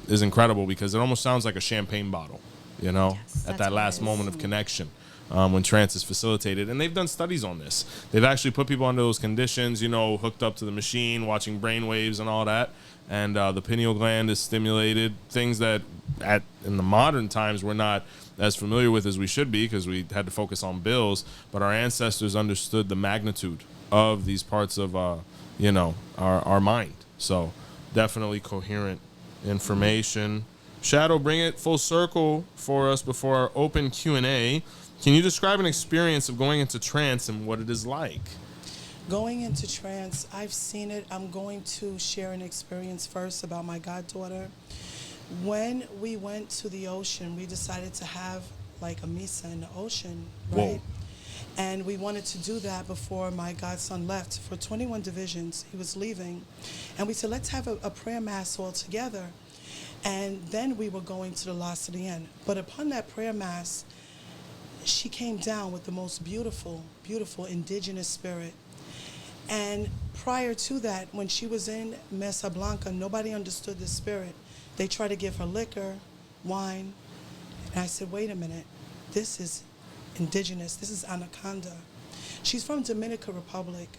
is incredible, because it almost sounds like a champagne bottle, Yes, at that last moment of connection. When trance is facilitated. And they've done studies on this. They've actually put people under those conditions, hooked up to the machine, watching brain waves and all that. And the pineal gland is stimulated, things that in the modern times we're not as familiar with as we should be, because we had to focus on bills. But our ancestors understood the magnitude of these parts of, our mind. So definitely coherent information. Shadow, bring it full circle for us before our open Q&A. Can you describe an experience of going into trance and what it is like? Going into trance, I've seen it. I'm going to share an experience first about my goddaughter. When we went to the ocean, we decided to have like a misa in the ocean, right? Whoa. And we wanted to do that before my godson left for 21 divisions. He was leaving. And we said, let's have a prayer mass all together. And then we were going to the La Sirene. But upon that prayer mass, she came down with the most beautiful, beautiful indigenous spirit. And prior to that, when she was in Mesa Blanca, nobody understood the spirit. They tried to give her liquor, wine. And I said, wait a minute, this is indigenous, this is Anaconda. She's from Dominican Republic.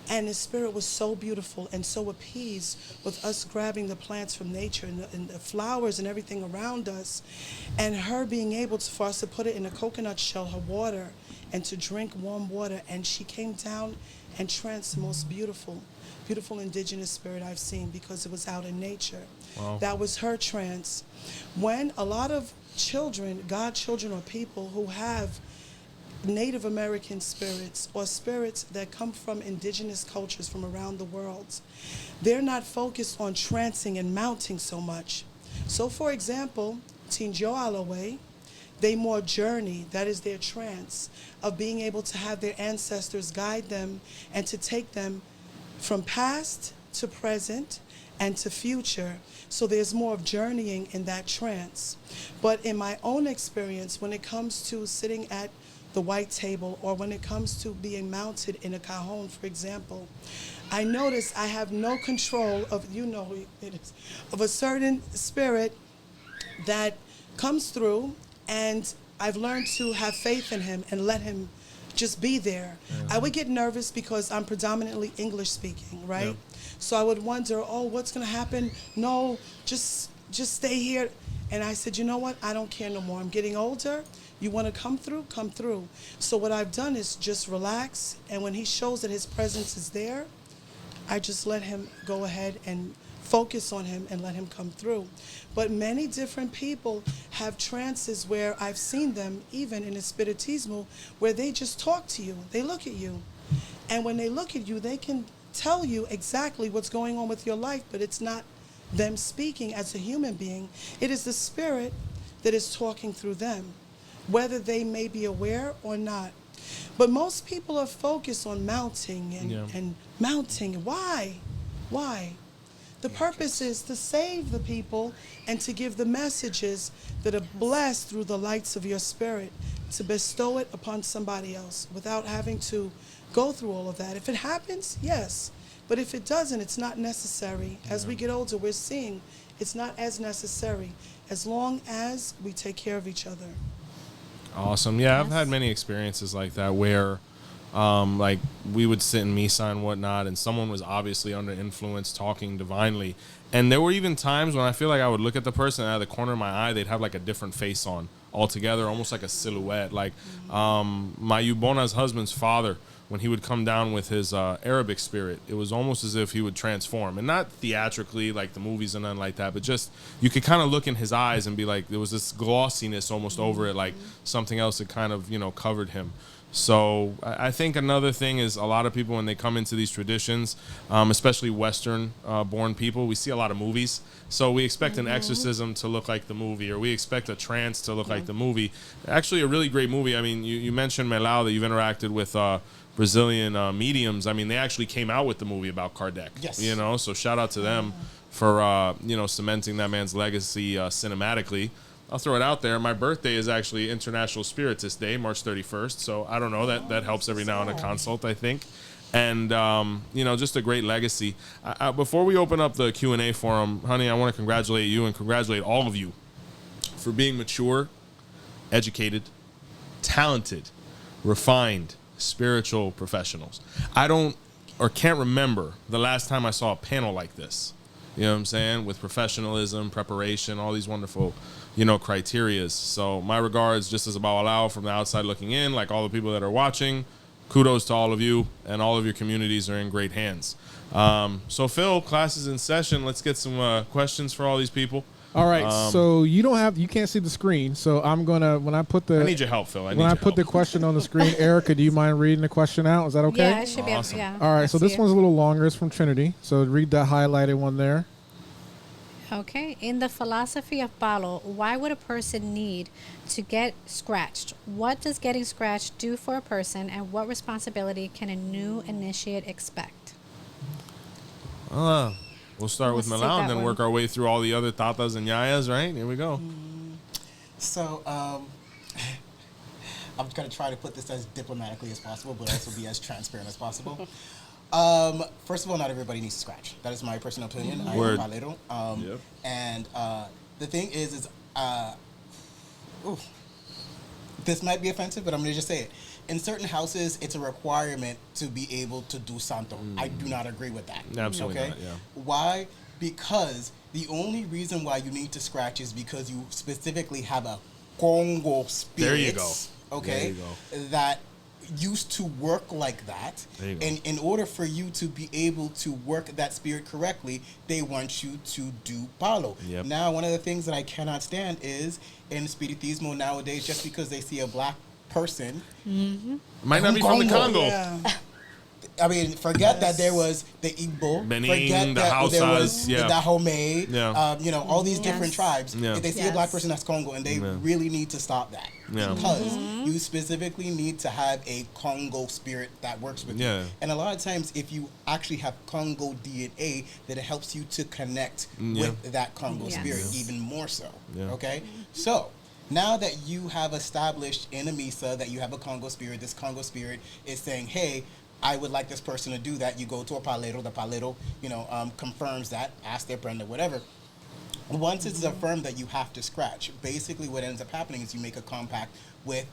And the spirit was so beautiful and so appeased with us grabbing the plants from nature and the flowers and everything around us, and her being able for us to put it in a coconut shell, her water, and to drink warm water. And she came down and tranced, the most beautiful, beautiful indigenous spirit I've seen, because it was out in nature. Wow. That was her trance. When a lot of children, godchildren, or people who have Native American spirits, or spirits that come from indigenous cultures from around the world, they're not focused on trancing and mounting so much. So for example, Tinjo Alawe, they more journey, that is their trance, of being able to have their ancestors guide them and to take them from past to present and to future. So there's more of journeying in that trance. But in my own experience, when it comes to sitting at the white table, or when it comes to being mounted in a cajon, for example, I notice I have no control of, it is, of a certain spirit that comes through, and I've learned to have faith in him and let him just be there. I would get nervous because I'm predominantly English speaking, right? Yeah. So I would wonder, what's gonna happen? No, just stay here. And I said, you know what? I don't care no more. I'm getting older. You want to come through? Come through. So what I've done is just relax. And when he shows that his presence is there, I just let him go ahead and focus on him and let him come through. But many different people have trances where I've seen them, even in Espiritismo, where they just talk to you. They look at you. And when they look at you, they can tell you exactly what's going on with your life, but it's not them speaking as a human being. It is the spirit that is talking through them, whether they may be aware or not. But most people are focused on mounting and mounting. Why? The purpose is to save the people and to give the messages that are blessed through the lights of your spirit, to bestow it upon somebody else without having to go through all of that. If it happens, yes. But if it doesn't, it's not necessary. As we get older, we're seeing it's not as necessary as long as we take care of each other. Awesome. Yeah, I've had many experiences like that where like we would sit in Misa and whatnot, and someone was obviously under influence talking divinely. And there were even times when I feel like I would look at the person and out of the corner of my eye, they'd have like a different face on altogether, almost like a silhouette. Like my Yubona's husband's father, when he would come down with his Arabic spirit, it was almost as if he would transform. And not theatrically like the movies and nothing like that, but just you could kind of look in his eyes and be like, there was this glossiness almost over it, like something else that kind of, covered him. So I think another thing is a lot of people, when they come into these traditions, especially Western born people, we see a lot of movies. So we expect an exorcism to look like the movie, or we expect a trance to look like the movie. Actually, a really great movie. I mean, you mentioned Melao, that you've interacted with Brazilian mediums. I mean, they actually came out with the movie about Kardec. Yes. So shout out to them for, cementing that man's legacy cinematically. I'll throw it out there. My birthday is actually International Spiritist Day, March 31st. So I don't know, that helps every now and a consult, I think. And, just a great legacy. Before we open up the Q&A forum, honey, I want to congratulate you and congratulate all of you for being mature, educated, talented, refined, spiritual professionals. I don't or can't remember the last time I saw a panel like this. You know what I'm saying? With professionalism, preparation, all these wonderful criterias. So my regards, just as a Bawalao from the outside looking in, like all the people that are watching, kudos to all of you, and all of your communities are in great hands. So Phil, class is in session. Let's get some questions for all these people. All right, so you can't see the screen. So I'm gonna, I need your help, Phil. When I put the question on the screen, Erica, do you mind reading the question out? Is that okay? Yeah, I should be able to. Yeah. All right, so this one's a little longer. It's from Trinity. So read that highlighted one there. Okay. In the philosophy of Palo, why would a person need to get scratched? What does getting scratched do for a person, and what responsibility can a new initiate expect? We'll start with Melao and then work our way through all the other tatas and yayas, right? Here we go. So, I'm going to try to put this as diplomatically as possible, but also be as transparent as possible. First of all, not everybody needs to scratch. That is my personal opinion. Word. I am palero. And the thing is this might be offensive, but I'm going to just say it. In certain houses, it's a requirement to be able to do santo. I do not agree with that. Absolutely not, yeah. Why? Because the only reason why you need to scratch is because you specifically have a Congo spirit. There you go. Okay? There you go. That used to work like that. And in order for you to be able to work that spirit correctly, they want you to do palo. Yep. Now, one of the things that I cannot stand is in Spiritismo nowadays, just because they see a black person, might not be from the Congo. Yeah. I mean, forget that there was the Igbo, Benin, forget the that there was Hausas, the Dahomey, Yeah. all these different tribes. Yeah. If they see a black person, that's Congo, and they really need to stop that. Yeah. Because you specifically need to have a Congo spirit that works with you. And a lot of times, if you actually have Congo DNA, that it helps you to connect with that Congo spirit even more so. Okay? So, now that you have established in a Misa that you have a Congo spirit, this Congo spirit is saying, hey, I would like this person to do that. You go to a palero, the palero, confirms that, ask their prenda, whatever. Once it's affirmed that you have to scratch, basically what ends up happening is you make a compact with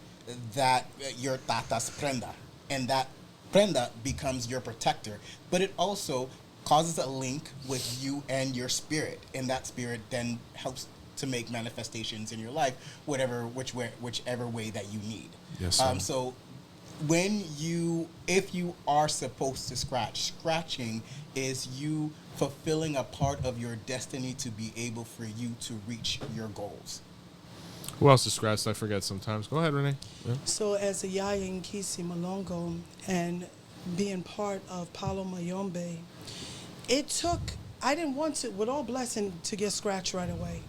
that, your tata's prenda, and that prenda becomes your protector. But it also causes a link with you and your spirit, and that spirit then helps to make manifestations in your life, whichever way that you need. Yes, so if you are supposed to scratch, scratching is you fulfilling a part of your destiny to be able for you to reach your goals. Who else is scratched? I forget sometimes. Go ahead, Renee. So as a Yaya in Kisi Malongo, and being part of Palo Mayombe, I didn't want to, with all blessing, to get scratched right away.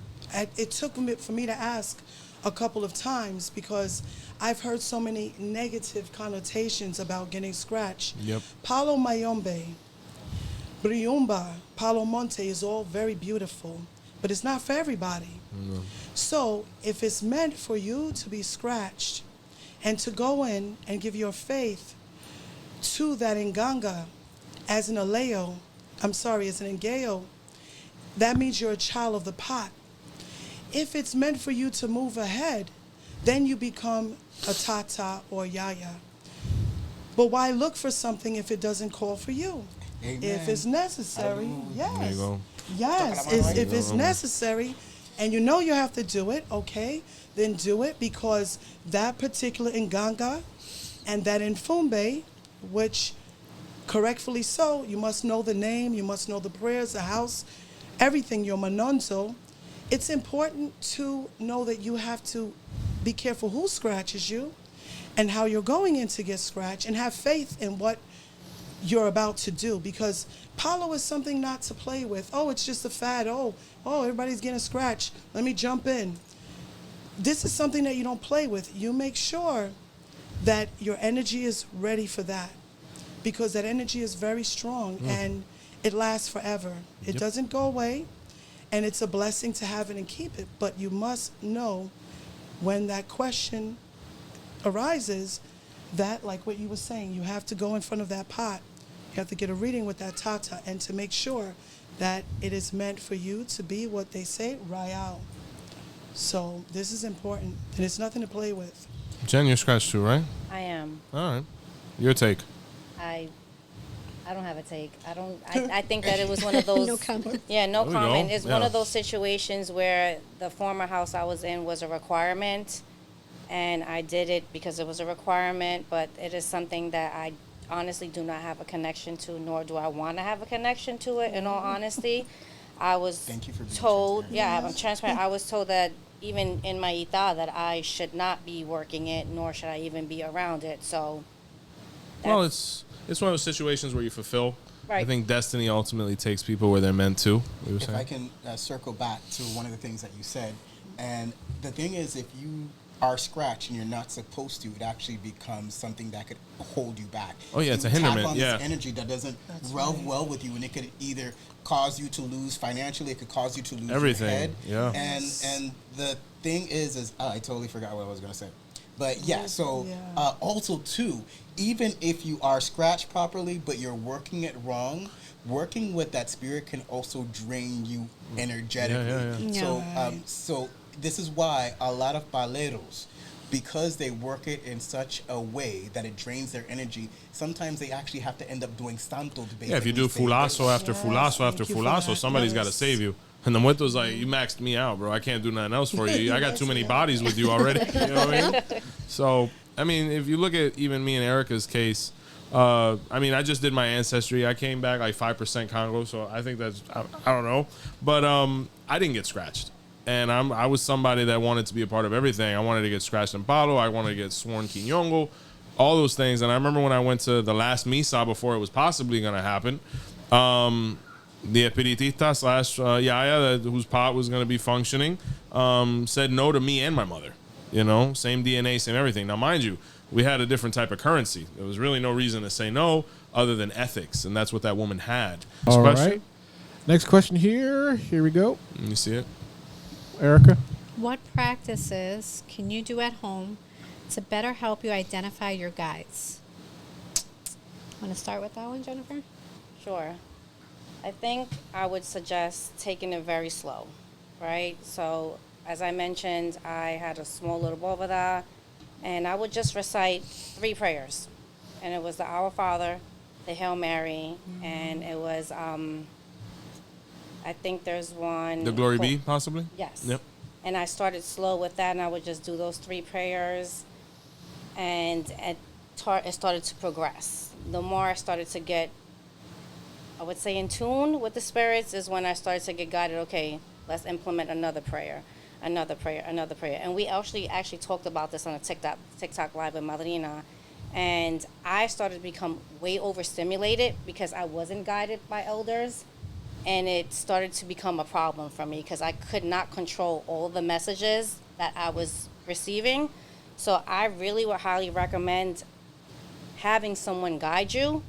It took for me to ask a couple of times because I've heard so many negative connotations about getting scratched. Yep. Palo Mayombe, Briumba, Palo Monte is all very beautiful, but it's not for everybody. Mm-hmm. So if it's meant for you to be scratched and to go in and give your faith to that Nganga as an Aleo, as an Ngeo, that means you're a child of the pot. If it's meant for you to move ahead, then you become a Tata or Yaya. But why look for something if it doesn't call for you? Amen. If it's necessary, yes. There you go. Yes, if it's necessary and you know you have to do it, okay, then do it, because that particular Nganga and that Nfumbe, which correctfully so, you must know the name, you must know the prayers, the house, everything, your manonzo. It's important to know that you have to be careful who scratches you and how you're going in to get scratched, and have faith in what you're about to do, because Palo is something not to play with. Oh, it's just a fad. Oh, everybody's getting scratched. Let me jump in. This is something that you don't play with. You make sure that your energy is ready for that, because that energy is very strong and it lasts forever. It doesn't go away, and it's a blessing to have it and keep it. But you must know when that question arises that, like what you were saying, you have to go in front of that pot. You have to get a reading with that Tata, and to make sure that it is meant for you to be what they say, Rayal. So this is important, and it's nothing to play with. Jen, you're scratched too, right? I am. All right. Your take. I don't have a take. I think that it was one of those. No comment. Yeah, no There we comment. go. It's one of those situations where the former house I was in was a requirement, and I did it because it was a requirement, but it is something that I honestly do not have a connection to, nor do I want to have a connection to it, in all honesty. I was Thank you for being told, transparent. I'm transparent. I was told that even in my ita that I should not be working it, nor should I even be around it. So, Well, it's one of those situations where you fulfill. Right. I think destiny ultimately takes people where they're meant to. You were If saying? I can circle back to one of the things that you said, and the thing is, if you are scratched and you're not supposed to, it actually becomes something that could hold you back. Oh, yeah, it's a You tap hinderment, on yeah. this energy that doesn't well with you, and it could either cause you to lose financially, it could cause you to lose Everything, your head. yeah. And the thing is I totally forgot what I was going to say. But yeah, so Yeah. also too, even if you are scratched properly, but you're working it wrong, working with that spirit can also drain you energetically. Yeah. So, Right. so this is why a lot of paleros, because they work it in such a way that it drains their energy, sometimes they actually have to end up doing santo to basically Yeah, if you do save fulazo their- after Yes, fulazo after thank you for fulazo, that. somebody's got to Yes. save you. And the muerto's like, you maxed me out, bro. I can't do nothing else for you. I got too many bodies with you already. You know what I mean? So, I mean, if you look at even me and Erica's case, I mean, I just did my ancestry. I came back like 5% Congo, so I think that's, I don't know. But I didn't get scratched. And I was somebody that wanted to be a part of everything. I wanted to get scratched in Palo. I wanted to get sworn Kinyongo, all those things. And I remember when I went to the last misa before it was possibly going to happen, the Espiritista / Yaya, whose pot was going to be functioning, said no to me and my mother. You know, same DNA, same everything. Now, mind you, we had a different type of currency. There was really no reason to say no other than ethics, and that's what that woman had. All Question? right. Next question here. Here we go. You see it? Erica. What practices can you do at home to better help you identify your guides? Want to start with that one, Jennifer? Sure. I think I would suggest taking it very slow, right? So, as I mentioned, I had a small little bovada, and I would just recite 3 prayers. And it was the Our Father, the Hail Mary, and it was, I think there's one. The Glory Be, possibly? Yes. Yep. And I started slow with that, and I would just do those 3 prayers, and it started to progress. The more I started to get, I would say, in tune with the spirits is when I started to get guided. Okay, let's implement another prayer, another prayer, another prayer. And we actually talked about this on a TikTok live with Madrina, And I started to become way overstimulated because I wasn't guided by elders. And it started to become a problem for me because I could not control all the messages that I was receiving. So I really would highly recommend having someone guide you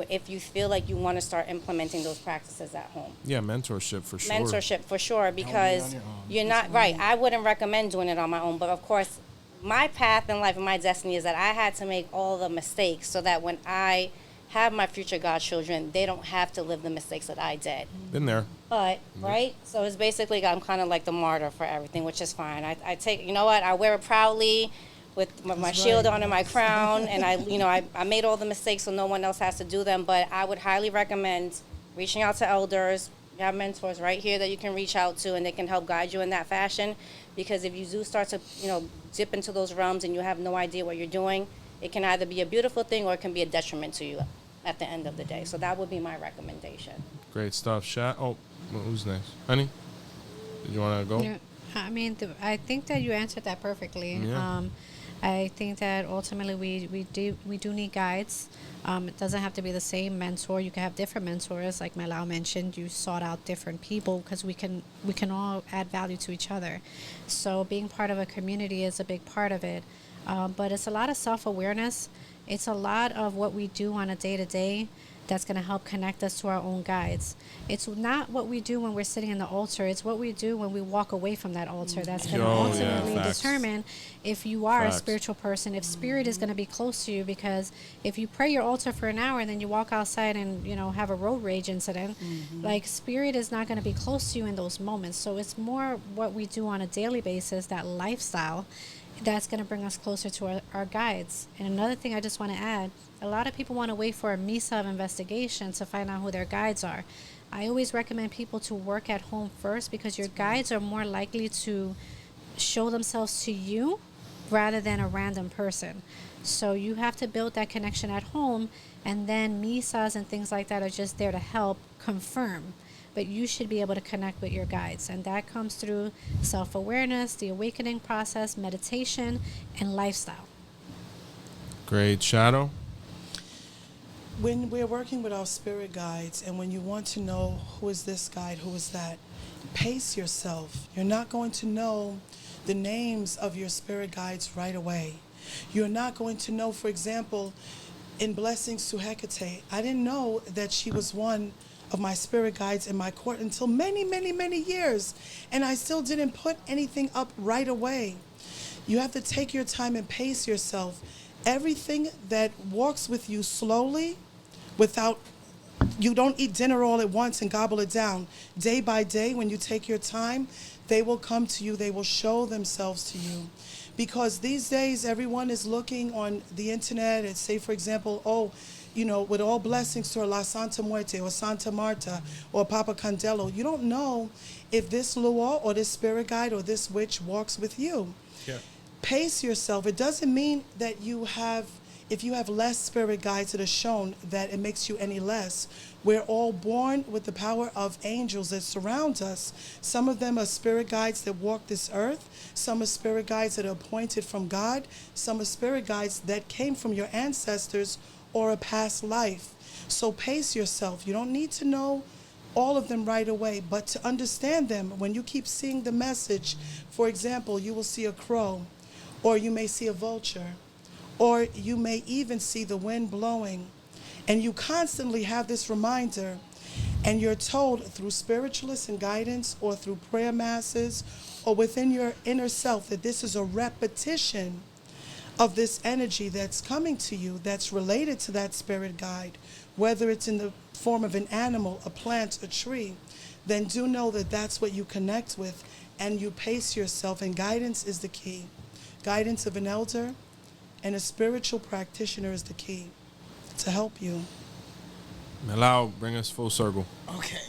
if you feel like you want to start implementing those practices at home. Yeah, mentorship for sure. Mentorship for sure, because you're not right. I wouldn't recommend doing it on my own, but of course, my path in life and my destiny is that I had to make all the mistakes so that when I have my future godchildren, they don't have to live the mistakes that I did. Been there. But, right? So it's basically, I'm kind of like the martyr for everything, which is fine. I take, you know what, I wear it proudly with my shield on and my crown, and I made all the mistakes so no one else has to do them, but I would highly recommend reaching out to elders. You have mentors right here that you can reach out to, and they can help guide you in that fashion, because if you do start to, dip into those realms and you have no idea what you're doing, it can either be a beautiful thing or it can be a detriment to you at the end of the day. So that would be my recommendation. Great stuff. Who's next? Honey, did you want to go? Yeah, I mean, I think that you answered that perfectly. Yeah. I think that ultimately we do need guides. It doesn't have to be the same mentor. You can have different mentors, like Melao mentioned. You sought out different people because we can all add value to each other. So being part of a community is a big part of it. But it's a lot of self-awareness. It's a lot of what we do on a day-to-day that's going to help connect us to our own guides. It's not what we do when we're sitting in the altar. It's what we do when we walk away from that altar that's going to ultimately determine if you are a spiritual person, if spirit is going to be close to you. Because if you pray your altar for an hour and then you walk outside and, have a road rage incident, like spirit is not going to be close to you in those moments. So it's more what we do on a daily basis, that lifestyle, that's going to bring us closer to our guides. And another thing I just want to add, a lot of people want to wait for a misa of investigation to find out who their guides are. I always recommend people to work at home first, because your guides are more likely to show themselves to you rather than a random person. So you have to build that connection at home, and then misas and things like that are just there to help confirm. But you should be able to connect with your guides, and that comes through self-awareness, the awakening process, meditation, and lifestyle. Great. Shadow? When we're working with our spirit guides, and when you want to know who is this guide, who is that, pace yourself. You're not going to know the names of your spirit guides right away. You're not going to know, for example, in Blessings to Hecate, I didn't know that she was one of my spirit guides in my court until many, many, many years. And I still didn't put anything up right away. You have to take your time and pace yourself. Everything that walks with you slowly, you don't eat dinner all at once and gobble it down. Day by day, when you take your time, they will come to you. They will show themselves to you. Because these days, everyone is looking on the internet and say, for example, with all blessings to La Santa Muerte or Santa Marta or Papa Candelo, you don't know if this Lua or this spirit guide or this witch walks with you. Yeah. Pace yourself. It doesn't mean that if you have less spirit guides that are shown, that it makes you any less. We're all born with the power of angels that surround us. Some of them are spirit guides that walk this earth. Some are spirit guides that are appointed from God. Some are spirit guides that came from your ancestors or a past life. So pace yourself. You don't need to know all of them right away, but to understand them, when you keep seeing the message, for example, you will see a crow, or you may see a vulture, or you may even see the wind blowing, and you constantly have this reminder, and you're told through spiritualists and guidance, or through prayer masses, or within your inner self, that this is a repetition of this energy that's coming to you that's related to that spirit guide, whether it's in the form of an animal, a plant, a tree, then do know that that's what you connect with, and you pace yourself, and guidance is the key. Guidance of an elder and a spiritual practitioner is the key to help you. Melao, bring us full circle. Okay.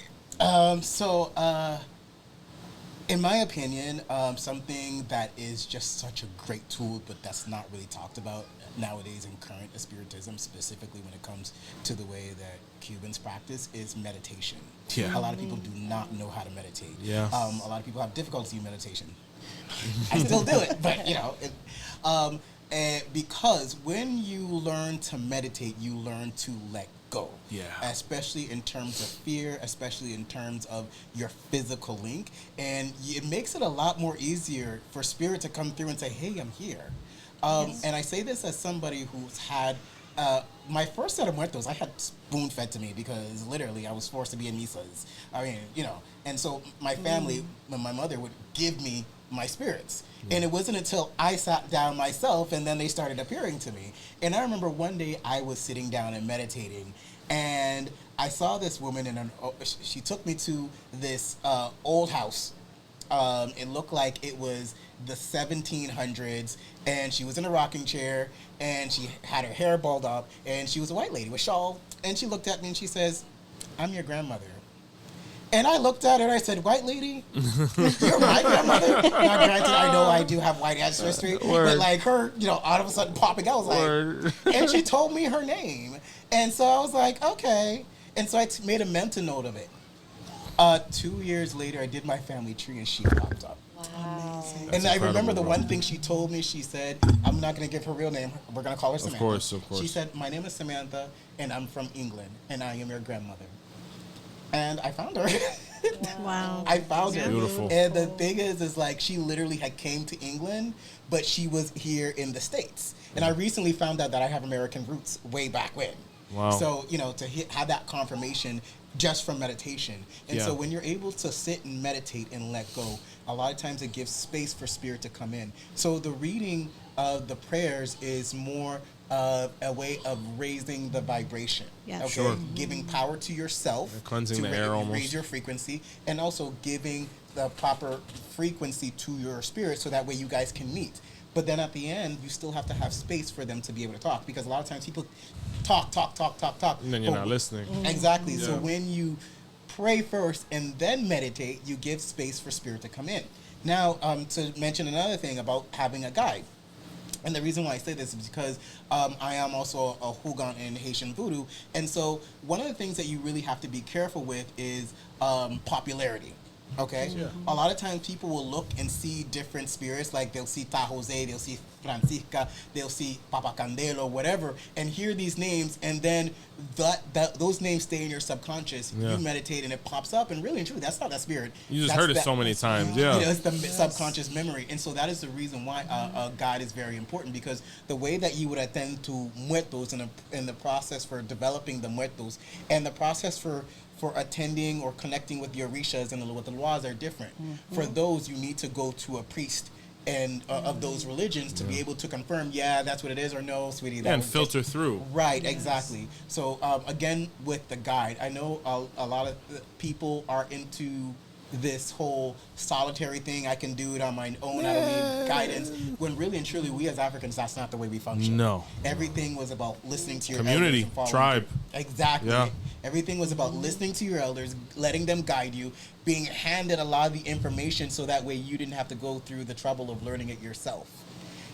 In my opinion, something that is just such a great tool, but that's not really talked about nowadays in current Spiritism, specifically when it comes to the way that Cubans practice, is meditation. Yeah. A lot of people do not know how to meditate. Yeah. A lot of people have difficulty in meditation. I still do it, but And because when you learn to meditate, you learn to let go. Yeah. Especially in terms of fear, especially in terms of your physical link. And it makes it a lot more easier for spirit to come through and say, hey, I'm here. And I say this as somebody who's had my first set of muertos, I had spoon fed to me because literally I was forced to be in misas. I mean, you know, and so my family, my mother would give me my spirits. And it wasn't until I sat down myself and then they started appearing to me. And I remember one day I was sitting down and meditating, and I saw this woman she took me to this old house. It looked like it was the 1700s, and she was in a rocking chair, and she had her hair balled up, and she was a white lady with shawl, and she looked at me and she says, I'm your grandmother. And I looked at her and I said, white lady? You're my grandmother? Now, granted, I know I do have white ancestry, but like her, you know, all of a sudden popping out, I was like, and she told me her name. And so I was like, okay. And so I made a mental note of it. 2 years later, I did my family tree and she popped up. Wow. And I remember the one thing she told me, she said, I'm not going to give her real name. We're going to call her Samantha. Of course. She said, my name is Samantha, and I'm from England, and I am your grandmother. And I found her. Wow. I found her. Beautiful. And the thing is like she literally had came to England, but she was here in the States. And I recently found out that I have American roots way back when. Wow. So, you know, to have that confirmation just from meditation. And so when you're able to sit and meditate and let go, a lot of times it gives space for spirit to come in. So the reading of the prayers is more of a way of raising the vibration. Yes. Okay? Sure. Giving power to yourself. And cleansing to the air almost. raise your frequency, and also giving the proper frequency to your spirit so that way you guys can meet. But then at the end, you still have to have space for them to be able to talk, because a lot of times people talk. And then you're not listening. Exactly. Yeah. So when you pray first and then meditate, you give space for spirit to come in. Now, to mention another thing about having a guide. And the reason why I say this is because I am also a Hugon in Haitian Voodoo. And so one of the things that you really have to be careful with is popularity. Okay? Yeah. A lot of times people will look and see different spirits, like they'll see Ta Jose, they'll see Francisca, they'll see Papa Candelo, whatever, and hear these names, and then those names stay in your subconscious. Yeah. You meditate and it pops up, and really and truly, that's not that spirit. You just heard it so many times, yeah. You know, it's the subconscious memory, and so that is the reason why a guide is very important, because the way that you would attend to muertos in the process for developing the muertos, and the process for attending or connecting with the orishas and with the laws are different. Mm-hmm. For those, you need to go to a priest and of those religions to be able to confirm, yeah, that's what it is, or no, sweetie. And filter through. Right, yes. Exactly. So again, with the guide, I know a lot of people are into this whole solitary thing. I can do it on my own. I don't need guidance. When really and truly, we as Africans, that's not the way we function. No. Everything was about listening to your community, elders and tribe. Exactly. Yeah. Everything was about listening to your elders, letting them guide you, being handed a lot of the information so that way you didn't have to go through the trouble of learning it yourself.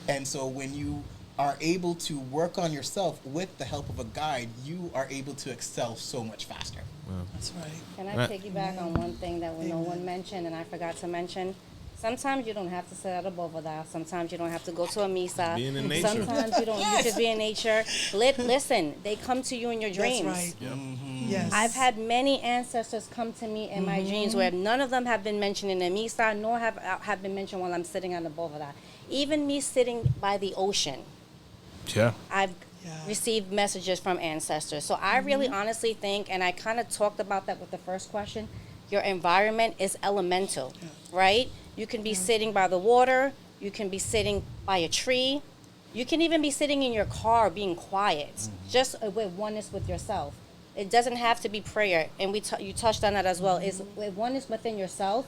And so when you are able to work on yourself with the help of a guide, you are able to excel so much faster. Wow. That's right. Can I piggyback on one thing that no one mentioned and I forgot to mention? Sometimes you don't have to sit at a bovada. Sometimes you don't have to go to a misa. Being in nature. Sometimes you don't. You should be in nature. Listen, they come to you in your dreams. That's right. Yep. Mm-hmm. Yes. I've had many ancestors come to me in my dreams where none of them have been mentioned in a misa, nor have been mentioned while I'm sitting on the bovada. Even me sitting by the ocean, Yeah. I've received messages from ancestors. So I really honestly think, and I kind of talked about that with the first question, your environment is elemental, right? You can be sitting by the water. You can be sitting by a tree. You can even be sitting in your car being quiet, just with oneness with yourself. It doesn't have to be prayer. And you touched on that as well. Is with oneness within yourself,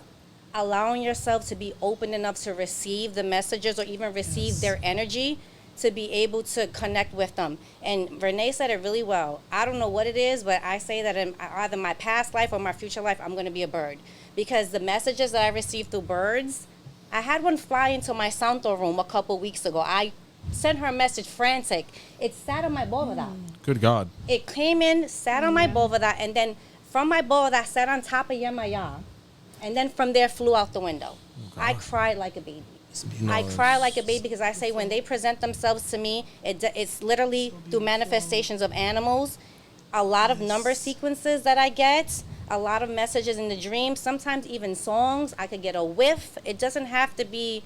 allowing yourself to be open enough to receive the messages or even receive their energy, to be able to connect with them. And Renee said it really well. I don't know what it is, but I say that in either my past life or my future life, I'm going to be a bird. Because the messages that I received through birds, I had one fly into my Santo room a couple weeks ago. I sent her a message frantic. It sat on my bovada. Good God. It came in, sat on my bovada, and then from my bovada, sat on top of Yemaya. And then from there, flew out the window. I cried like a baby. I cry like a baby because I say when they present themselves to me, it's literally through manifestations of animals. A lot of number sequences that I get, a lot of messages in the dream, sometimes even songs. I could get a whiff. It doesn't have to be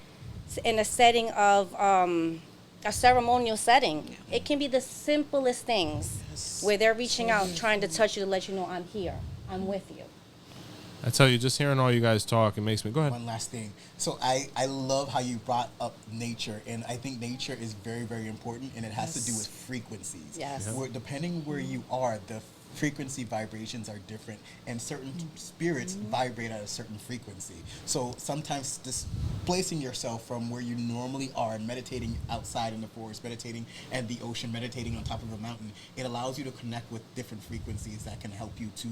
in a setting of a ceremonial setting. It can be the simplest things where they're reaching out, trying to touch you to let you know I'm here, I'm with you. I tell you, just hearing all you guys talk, it makes me... Go ahead. One last thing. So I love how you brought up nature, and I think nature is very, very important, and it has to do with frequencies. Yes. Depending where you are, the frequency vibrations are different, and certain spirits vibrate at a certain frequency. So sometimes displacing yourself from where you normally are, meditating outside in the forest, meditating at the ocean, meditating on top of a mountain, it allows you to connect with different frequencies that can help you to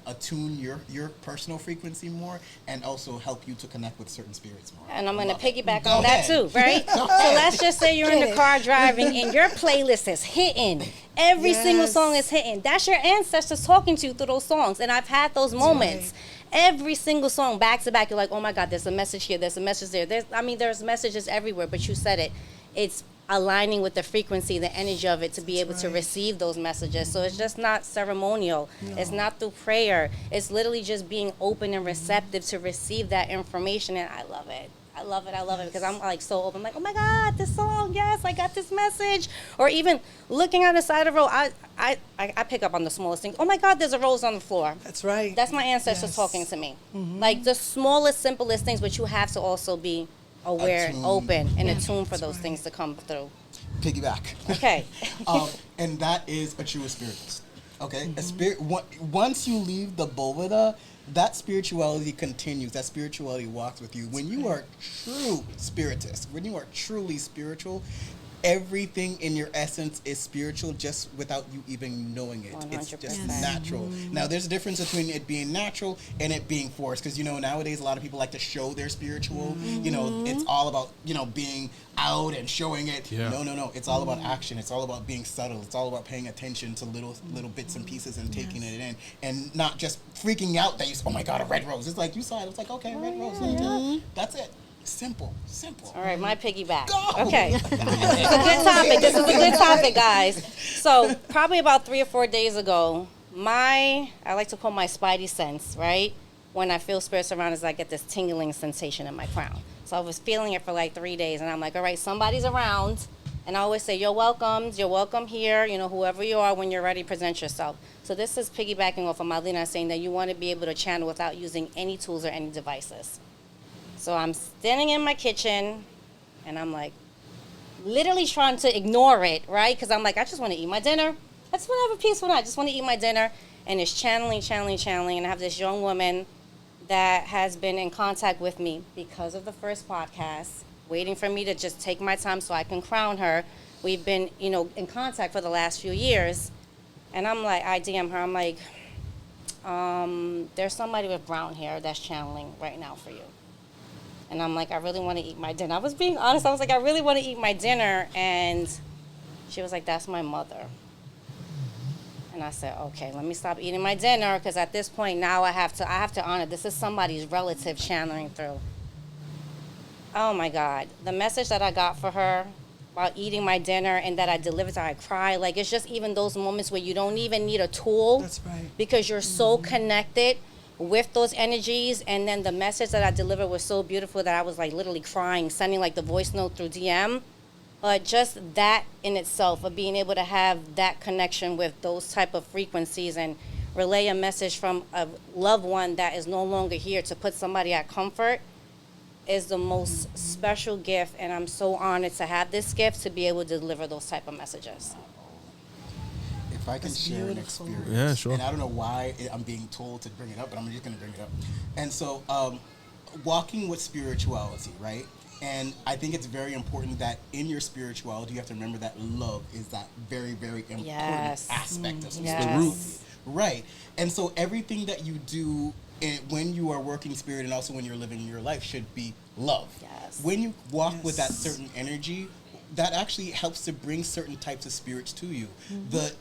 attune your personal frequency more, and also help you to connect with certain spirits more. And I'm going to piggyback on that too, right? So let's just say you're in the car driving and your playlist is hitting. Every single song is hitting. That's your ancestors talking to you through those songs. And I've had those moments. Every single song back to back, you're like, oh my God, there's a message here, there's a message there. There's messages everywhere, but you said it. It's aligning with the frequency, the energy of it to be able to receive those messages. So it's just not ceremonial. No. It's not through prayer. It's literally just being open and receptive to receive that information. And I love it. I love it because I'm like so open. I'm like, oh my God, this song, yes, I got this message. Or even looking on the side of the road, I pick up on the smallest things. Oh my God, there's a rose on the floor. That's right. That's my ancestors talking to me. Like the smallest, simplest things, but you have to also be aware, open, and attuned for those things to come through. Piggyback. Okay. And that is a true spiritist. Okay? A spirit. Once you leave the Boveda, that spirituality continues. That spirituality walks with you. When you are true spiritist, when you are truly spiritual, everything in your essence is spiritual just without you even knowing it. 100%. It's just natural. Now, there's a difference between it being natural and it being forced, because, nowadays a lot of people like to show their spiritual. It's all about, being out and showing it. Yeah. No. It's all about action. It's all about being subtle. It's all about paying attention to little bits and pieces and taking it in, and not just freaking out that oh my God, a red rose. It's like you saw it. It's like, okay, red rose. That's it. Simple. All right, my piggyback. Go. Okay. It's a good topic. This is a good topic, guys. So probably about 3 or 4 days ago, I like to call my spidey sense, right? When I feel spirits around, is I get this tingling sensation in my crown. So I was feeling it for like 3 days, and I'm like, all right, somebody's around. And I always say, you're welcome here, whoever you are, when you're ready, present yourself. So this is piggybacking off of Marlena saying that you want to be able to channel without using any tools or any devices. So I'm standing in my kitchen, and I'm like, literally trying to ignore it, right? Because I'm like, I just want to eat my dinner. I just want to have a peaceful night. I just want to eat my dinner. And it's channeling. And I have this young woman that has been in contact with me because of the first podcast, waiting for me to just take my time so I can crown her. We've been, in contact for the last few years. And I'm like, I DM her. I'm like, there's somebody with brown hair that's channeling right now for you. And I'm like, I really want to eat my dinner. I was being honest. I was like, I really want to eat my dinner. And she was like, that's my mother. And I said, okay, let me stop eating my dinner, because at this point now I have to honor this is somebody's relative channeling through. Oh my God. The message that I got for her about eating my dinner and that I delivered to her, I cry. Like, it's just even those moments where you don't even need a tool. That's right. Because you're so connected with those energies. And then the message that I delivered was so beautiful that I was like literally crying, sending like the voice note through DM. Just that in itself, of being able to have that connection with those type of frequencies and relay a message from a loved one that is no longer here to put somebody at comfort, is the most special gift. And I'm so honored to have this gift to be able to deliver those type of messages. If I can share an experience. Yeah, sure. And I don't know why I'm being told to bring it up, but I'm just going to bring it up. And so, walking with spirituality, right? And I think it's very important that in your spirituality, you have to remember that love is that very, very important aspect of spirituality. Right. And so everything that you do when you are working spirit and also when you're living your life should be love. Yes. When you walk with that certain energy, that actually helps to bring certain types of spirits to you. The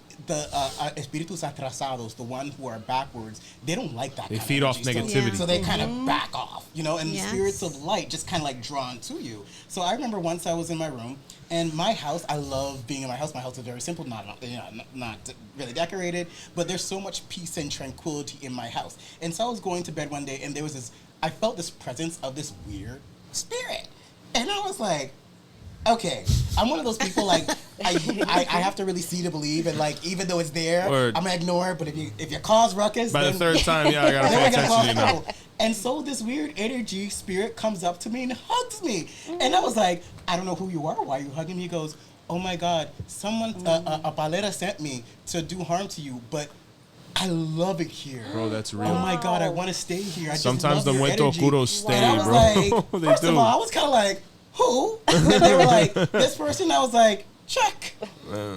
espíritus atrasados, the one who are backwards, they don't like that. They kind feed of off energy. negativity. So they kind of back off, you know. And the spirits of light just kind of like drawn to you. So I remember once I was in my room, and my house, I love being in my house. My house is very simple, not really decorated, but there's so much peace and tranquility in my house. And so I was going to bed one day, and I felt this presence of this weird spirit, and I was like, okay, I'm one of those people, like, I have to really see to believe, and like, even though it's there, Word. I'm gonna ignore it, but if you cause ruckus, By then the third time, I gotta pay attention to you now. And so this weird energy spirit comes up to me and hugs me, and I was like, I don't know who you are, why are you hugging me? He goes, oh my God, someone, a palera sent me to do harm to you, but I love it here. Bro, that's real. Oh my God, I want to stay here. Sometimes the Muerto Kudos stay, and I was bro. like, They first do. of all, I was kind of like, who? And they were like, this person. I was like, check.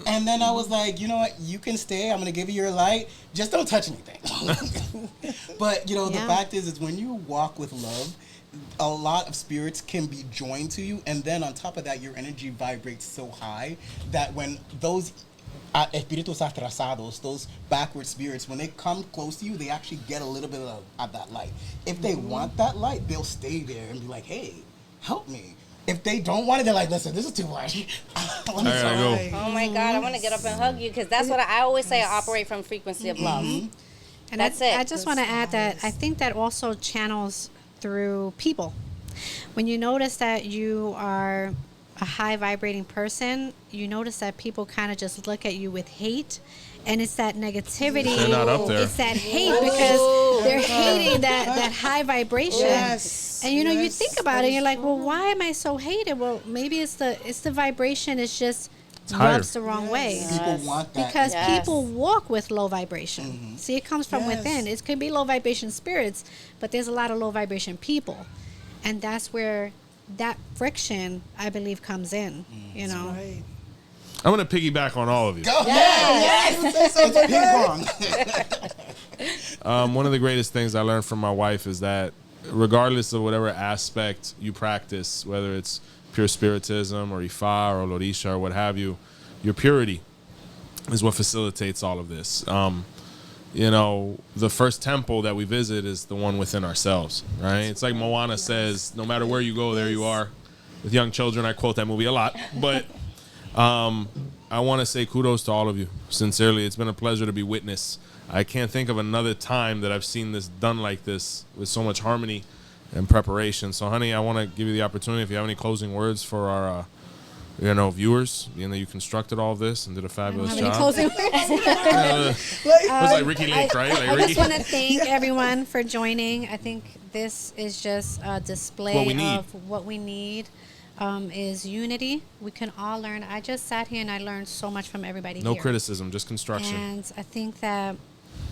And then I was like, you know what? You can stay. I'm going to give you your light. Just don't touch anything. But, you know, the fact is when you walk with love, a lot of spirits can be joined to you. And then on top of that, your energy vibrates so high that when those espíritus atrasados, those backward spirits, when they come close to you, they actually get a little bit of that light. If they want that light, they'll stay there and be like, hey, help me. If they don't want it, they're like, listen, this is too much. I gotta go. Oh my God, I want to get up and hug you, because that's what I always say. I operate from frequency of love. And That's it. I just want to add that I think that also channels through people. When you notice that you are a high vibrating person, you notice that people kind of just look at you with hate. And it's that negativity. They're not up there. It's that hate because they're hating that high vibration. Yes. And you know, you Yes, think about it, and you're like, well, why am I so hated? Well, maybe it's the vibration. It's just higher. rubs the wrong way. People want that. Because Yes. people walk with low vibration. See, it comes from within. It could be low vibration spirits, but there's a lot of low vibration people. And that's where that friction, I believe, comes in, you know. Right. I'm gonna piggyback on all of you. Go. Yes. It's ping pong. One of the greatest things I learned from my wife is that regardless of whatever aspect you practice, whether it's pure spiritism or Ifa or Lorisha or what have you, your purity is what facilitates all of this. You know, the first temple that we visit is the one within ourselves, right? It's like Moana says, no matter where you go, there you are. With young children, I quote that movie a lot, but I want to say kudos to all of you. Sincerely, it's been a pleasure to be witness. I can't think of another time that I've seen this done like this with so much harmony and preparation. So, honey, I want to give you the opportunity, if you have any closing words for our viewers. You know, you constructed all of this and did a fabulous job. Closing It was like Ricky Lake, right? Like I Ricky. just want to thank everyone for joining. I think this is just a display of what we need. Is unity. We can all learn. I just sat here and I learned so much from everybody here. No criticism, just construction. And I think that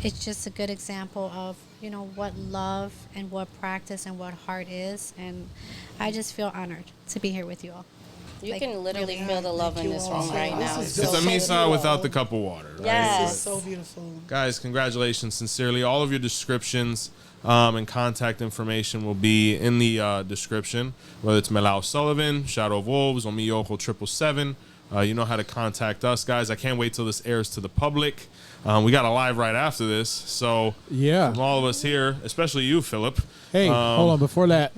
it's just a good example of, you know, what love and what practice and what heart is. And I just feel honored to be here with you all. You Like, can literally really feel the love in this room right now. This is It's a so misa without the cup of water, right? Yes. It's so beautiful. Guys, congratulations, sincerely. All of your descriptions and contact information will be in the description, whether it's Melao Sullivan, Shadow of Wolves, Omi Yoko 777. You know how to contact us, guys. I can't wait till this airs to the public. We got a live right after this, so Yeah. from all of us here, especially you, Philip. Hey, hold on. Before that,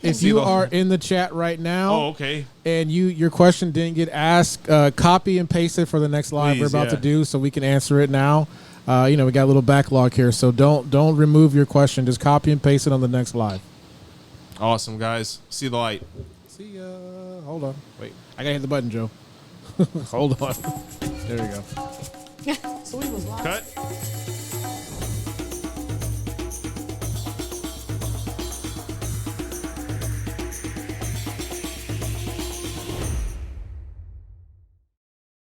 if you are in the chat right now, Oh, okay. and your question didn't get asked, copy and paste it for the next live Please, we're about to yeah. do, so we can answer it now. You know, we got a little backlog here, so don't remove your question. Just copy and paste it on the next live. Awesome, guys. See the light. See ya. Hold on. Wait, I gotta hit the button, Joe. Hold on. There we go. So we was live. Cut.